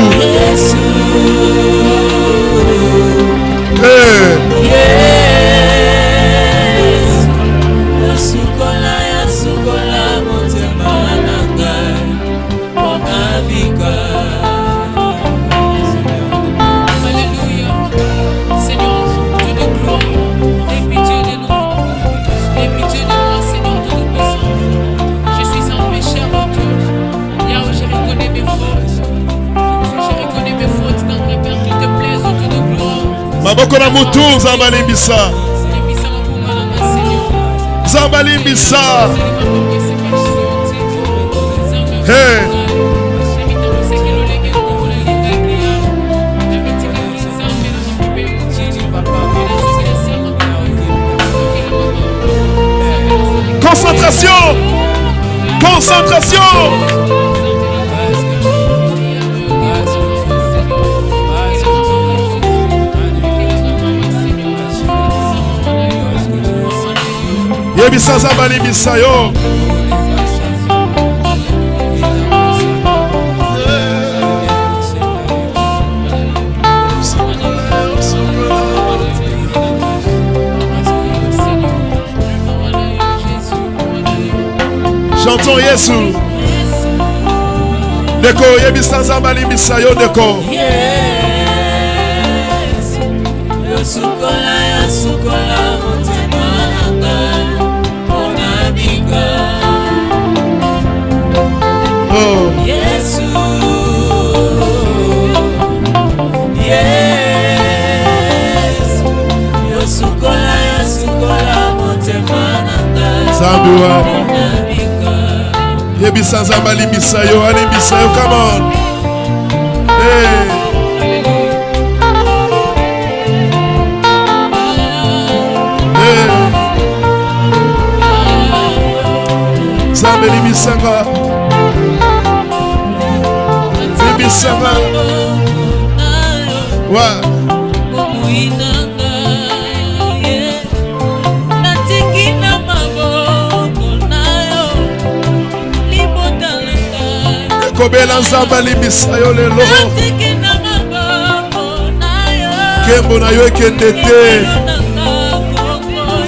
Maboko na mutu zamba limbisa. Zamba limbisa. Hey. Concentration. Concentration. Yebisa zamba limbisa yo. Chantons Yesu. Deko yebisa nzambe alimbisa yo deko. Yosukola motema nanga onabika. Oh. Yesu. Yosukola motema nanga onabika. Yebisa nzambe alimbisa yo, come on. Hey. Nzambe limbisanga. Limbisanga. Wa. Kobela nzamba limbisa yo lelo. Kembo na yo ekende te.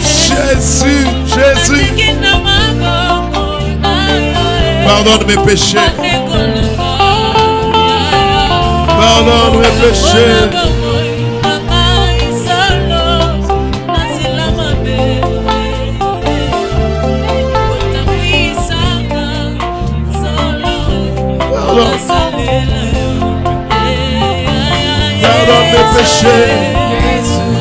Jésus, Jésus. Pardonne mes péchés. Pardonne mes péchés. Pardonne mes péchés.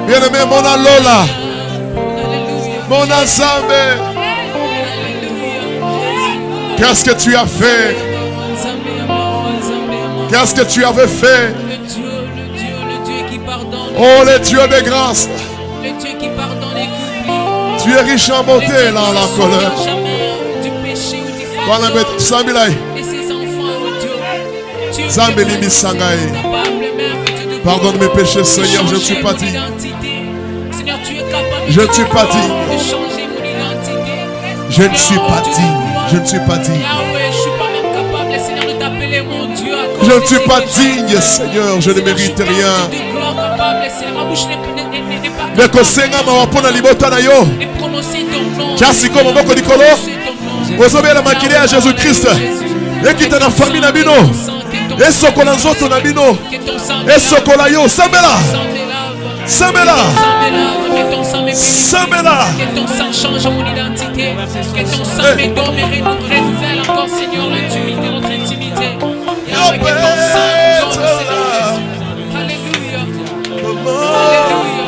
Bien-aimé, mon Lola, mon Nzambe, qu'est-ce que tu as fait? Qu'est-ce que tu avais fait? Le Dieu qui pardonne. Oh, le Dieu de grâce. Le Dieu qui pardonne et qui oublie. Tu es riche en beauté dans la colère. Jamais du péché ou du Voilà, fardeau. Sambilai. Et ses enfants, oh Dieu. Tu Zambe es Limi Sangaï. capable, merveilleux de Pardonne mes péchés, Seigneur, je ne suis pas digne. Seigneur, tu es capable Je ne suis pas digne. de changer mon identité. Je ne suis pas digne. Je ne suis pas digne. Yahweh, je suis pas même capable, Seigneur, de t'appeler mon Dieu. À cause Je ne de suis ce pas que tu as digne, fait. Seigneur. Je ne mérite rien. Mais Nekosenga mawapona libota na yo. Kiasi ko maboko likolo. Ozobela makili ya Jésus Christ. Ekita na famille na bino. Esokola nzoto na bino. Esokola yo. Sambela. Sambela. Sambela. Que ton sang change mon identité. Que ton sang me donne et renouvelle encore, Seigneur, l'intimité, notre intimité. Yahweh, que ton sang donne, Seigneur. Alléluia. Alléluia.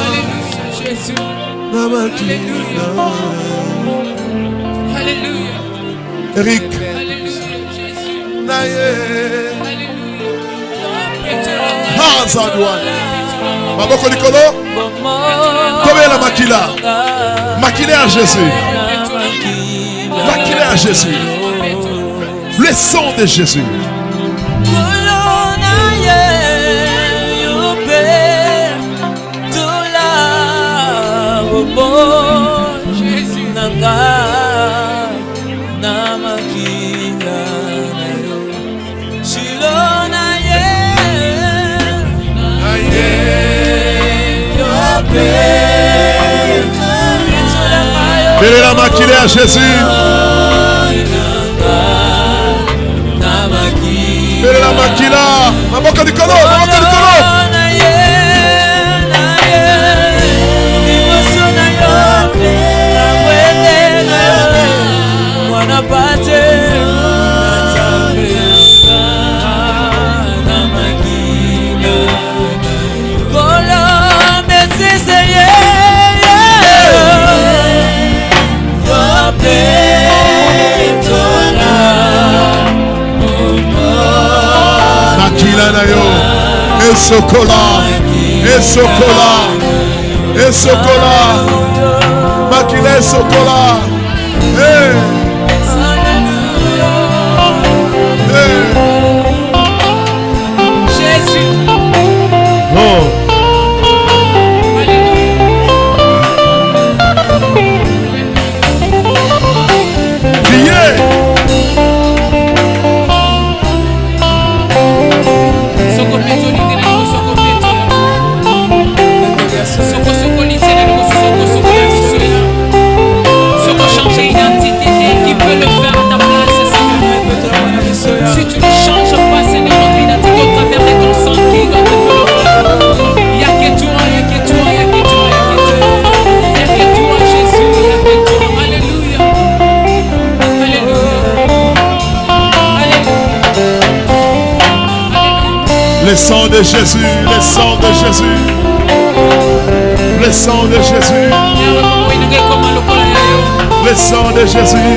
Alléluia, Jésus. Alléluia. Alléluia. Eric. Alléluia, Jésus. Alléluia. Hands on one. Maboko likolo. Kobela makila. Makila à Jésus. Makila à Jésus. Le sang de Jésus. Jésus. Belle la maquille à Jésus. Belle la maquille. Maboko likolo. Maboko likolo. Makila na yo. Esokola. Esokola. Esokola. Makila esokola. Hey. ne changes pas, Seigneur, notre identité au travers de ton sang qui garde tout le feu. Il n'y a que toi, il n'y a que toi, il n'y a que toi, il n'y a que toi. Il n'y a que toi, Jésus, il n'y a que toi. Alléluia. Alléluia. Alléluia. Le sang de Jésus, le sang de Jésus. Le sang de Jésus. Le sang de Jésus.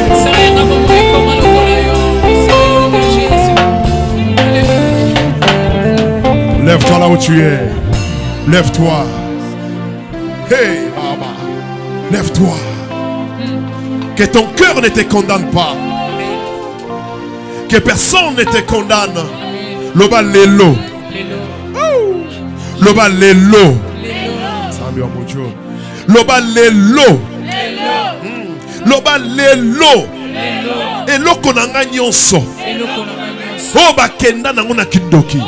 Lève-toi là où tu es. Lève-toi. Hey, Baba. Lève-toi. Que ton cœur ne te condamne pas. Que personne ne te condamne. Loba lelo. Loba lelo. Loba lelo. Loba lelo. Eloko nanga nyonso. Oh bakenda nango na kindoki.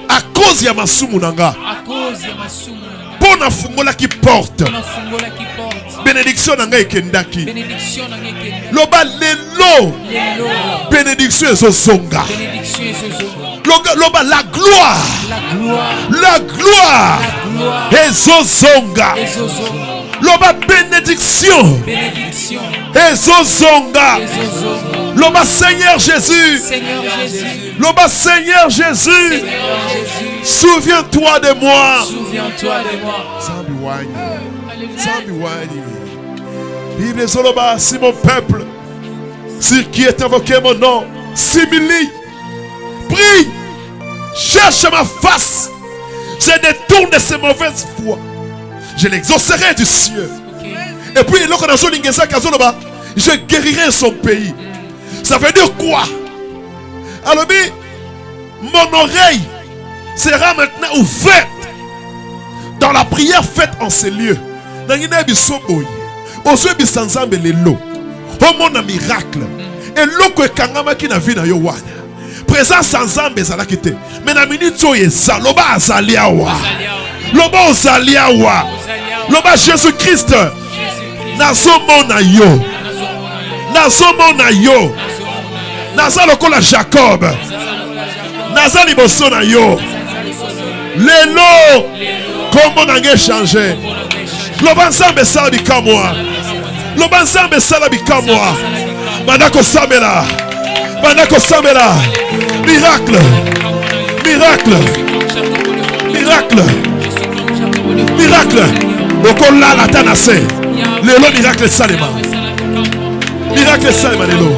À cause ya masumu nanga. Pona fungola ki porte. Bénédiction nanga ekendaki. Loba lelo. Bénédiction ezozonga. Loba la gloire. La gloire. Ezozonga. Loba bénédiction. Ezozonga. Loba Seigneur Jésus. Loba Seigneur Jésus. Souviens-toi de moi. Souviens-toi de moi. Bible Zoloba, si mon peuple, si qui est invoqué mon nom, s'humilie, prie, cherche ma face, je détourne de ces mauvaises voies, je l'exaucerai du ciel. Et puis, je guérirai son pays. Ça veut dire quoi? Alors, mon oreille sera maintenant ouverte dans la prière faite en ces lieux. Dans une Ozoebi sanzambe lelo. Oh mon miracle. Et loko ekangama ki na vie na yo wana. Présence sanzambe ezalaki te. Mais na minute oyo eza loba azali awa. Loba ozali awa. Loba Jésus Christ. Nazomona yo. Nazomona yo. Naza lokola Jacob. Naza liboso na yo. Lelo. Comment nage changer? Loba nzambe sala bikamwa. Loba nzambe sala bikamwa. Bandako samela. Bandako samela. Miracle. Miracle. Miracle. Miracle. Okola la tanase. Lelo miracle salema. Miracle salema lelo.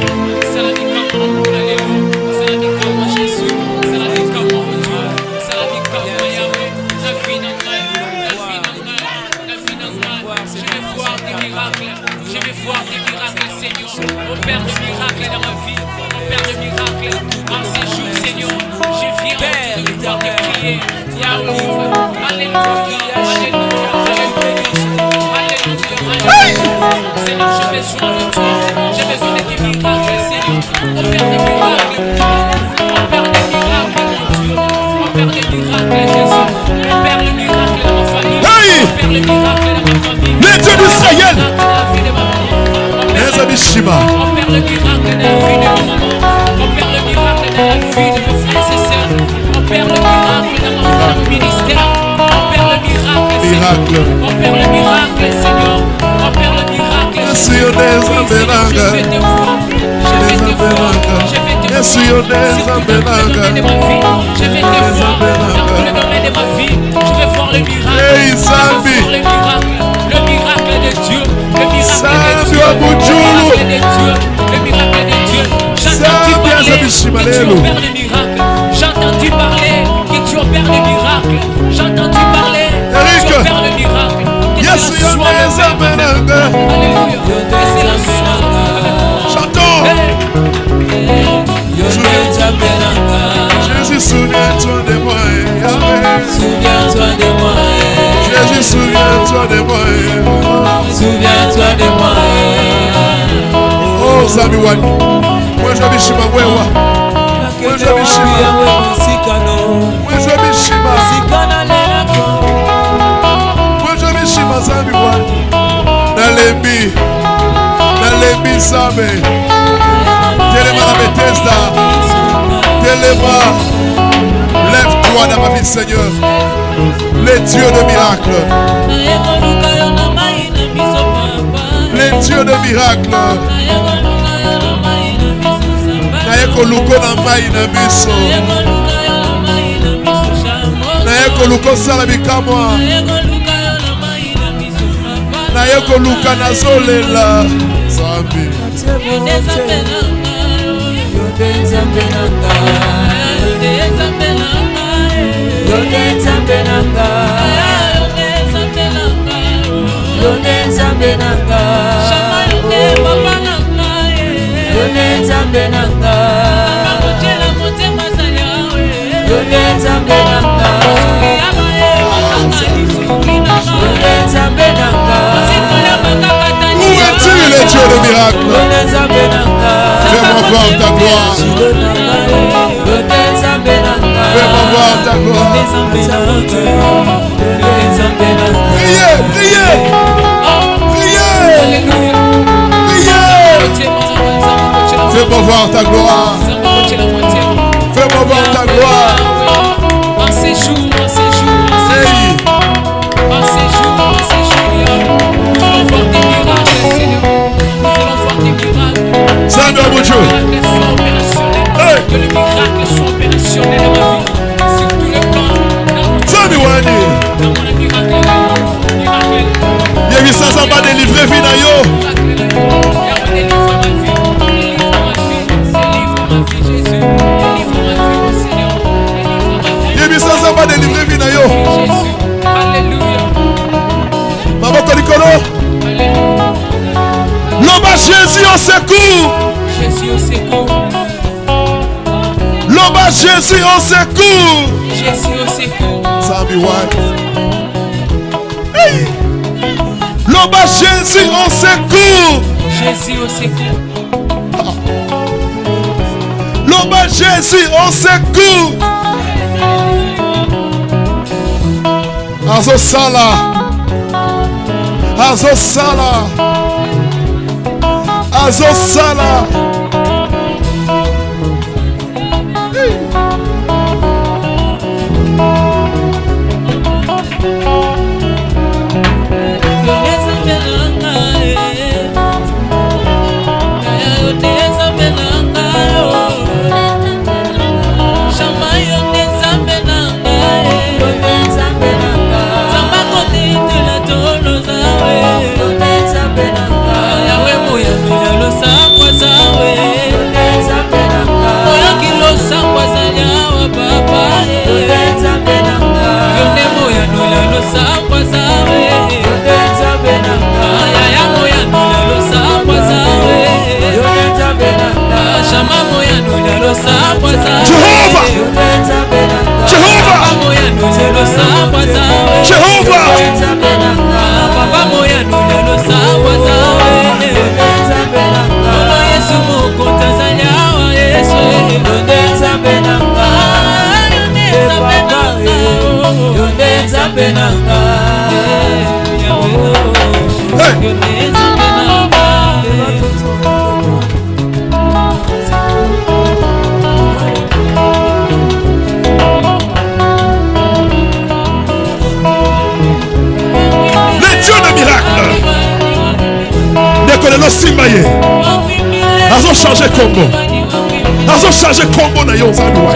Père de miracles dans ma vie, Père de miracles en ces jours, Seigneur, je viens en te devoir de prier. Yahweh, alléluia, alléluia, alléluia, alléluia. Seigneur, j'ai besoin de toi, j'ai besoin de tes miracles, Seigneur. Oh Père de miracles, oh Père de miracles, mon Dieu, oh Père de miracles, Jésus, oh Père de miracles dans ma famille, oh Père de miracles dans ma famille, les dieux d'Israël. Opère le miracle dans la vie de ma maman. Opère le miracle dans la vie de mes frères et sœurs. Opère le miracle dans mon ministère. Opère le miracle, Seigneur. Opère le miracle, Seigneur. Opère le miracle, Jésus. Je vais te voir. Je vais te voir. Je vais te voir. Sur tout le domaine de ma vie. Je vais te voir. Dans tout le domaine de ma vie. Je vais voir le miracle. Je vais voir le miracle. Le miracle de Dieu. Le miracle de Dieu. Le miracle de Dieu. J'entends-tu parler que tu opères des miracles. J'entends-tu parler que tu opères des miracles. J'entends-tu parler que tu opères des miracles. Que c'est la soie de Père. Alléluia. Que c'est la soie. J'entends. Jésus, souviens-toi de moi. Souviens-toi de moi. Jésus, souviens-toi de moi. Souviens-toi de moi. Oh, Zami Wani. Moi, je vais chez ma wewa. Moi, je vais chez ma. Moi, je vais chez ma. Moi, je vais chez ma Zami Wani. Nalembi Zame. Telema la Bethesda. Alléluia. Lève-toi dans ma vie, Seigneur. Les dieux de miracles. Les dieux de miracles. Naeko luko na mai na biso. Naeko luko sala bikamwa. Naeko luka na zolela. Zambi. Où es-tu, le Dieu de miracle? Fais-moi voir ta gloire. Fais-moi voir ta gloire. Priez, priez, priez, priez. Fais-moi voir ta gloire. Fais-moi voir ta gloire. En séjour, en séjour, en séjour. En séjour, en séjour. Nous voulons voir des miracles, Seigneur. Nous voulons voir des miracles. Seigneur mon Dieu. Que le miracle soit opérationnel dans ma vie. Sur tous les plans. Dans mon miracle. Yebi ça va délivrer vie na yo. Délivre ma vie. Délivre ma vie. Délivre ma vie, Jésus. Délivre ma vie, Seigneur. Délivre ma vie. Yebi ça va délivrer vie na yo. Jésus. Alléluia. Maman Kolikolo. Alléluia. Loba Jésus au secours. Jésus au secours. Loba Jésus au secours. Jésus au secours. Sambi white. Hey. Loba Jésus au secours. Jésus au secours. Loba Jésus au secours. Azo sala. Azo sala. Azo sala. Simbaye. Azo changer combo. Azo changer combo na yo zabiwa.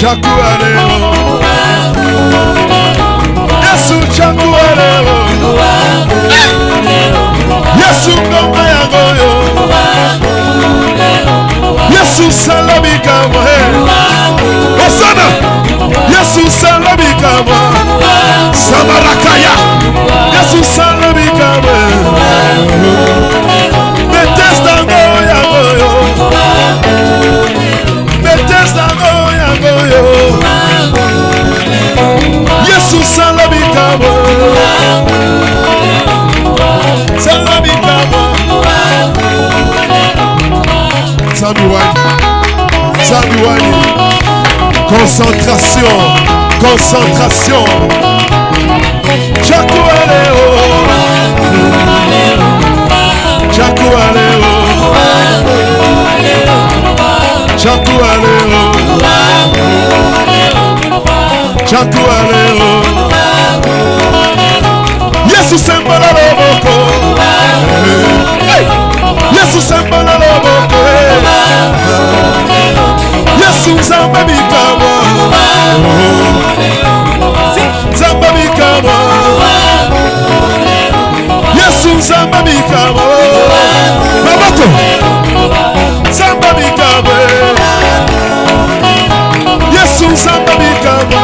Chakualeo. Yesu chakualeo. Yesu ngoma yangoyo. Yesu salabikamo. Osana. Yesu salabikamo. Samarakaya. Yesu salabikamo. Bethesda ngoya ngoyo. Bethesda ngoya ngoyo. Yesu salabikamo. Salabikamo. Samuani. Concentration. Concentration. Chakualeo. Chakualeo. Chakualeo. Chakualeo. Yesu sembala loboko. Yesu sembala loboko. Yesu zamba bikamo. Zamba bikamo. Yesu zamba bikamo. Maboko. Zamba bikamo. Yesu zamba bikamo.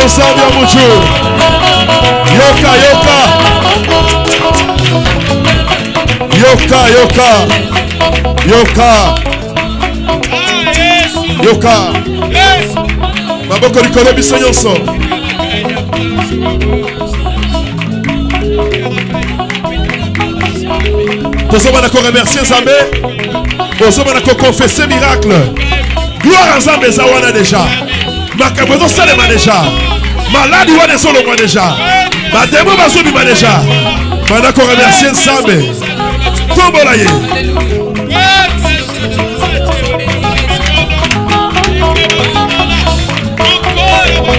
Sabia mucho. Yoka, yoka. Yoka, yoka. Yoka. Yoka. Maboko likolo biso nyonso. Nous avons encore remercié Zambé. Nous avons encore confessé miracle. Gloire à Zambé Zawana déjà. Makaboto Salema déjà. Malade Wane Solomon déjà. Mademo Bazobima déjà. Nous avons encore remercié Zambé. Tombolaye.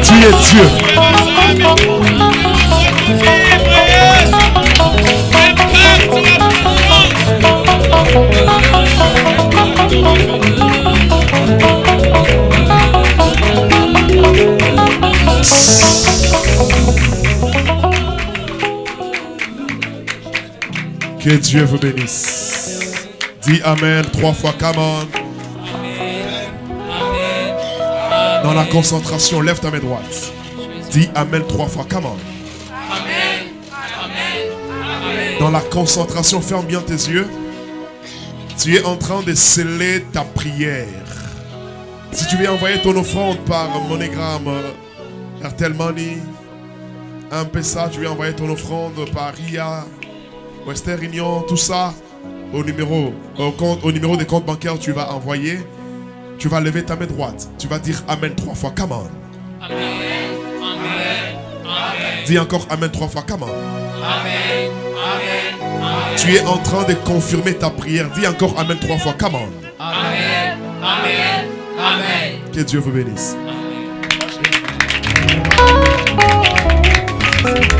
Tu es Dieu. Que Dieu vous bénisse. Dis Amen 3 fois, come on. Dans la concentration, lève ta main droite. Dis Amen 3 fois, come on. Dans la concentration, ferme bien tes yeux. Tu es en train de sceller ta prière. Si tu veux envoyer ton offrande par MoneyGram, Airtel Money, M-Pesa, tu veux envoyer ton offrande par RIA, Western Union, tout ça, au numéro des comptes bancaires, tu vas envoyer. Tu vas lever ta main droite. Tu vas dire Amen 3 fois, come on. Amen. Amen. Amen. Dis encore Amen 3 fois, come on. Amen. Amen. Amen. Tu es en train de confirmer ta prière. Dis encore Amen 3 fois, come on. Amen. Amen. Amen. Que Dieu vous bénisse. Amen.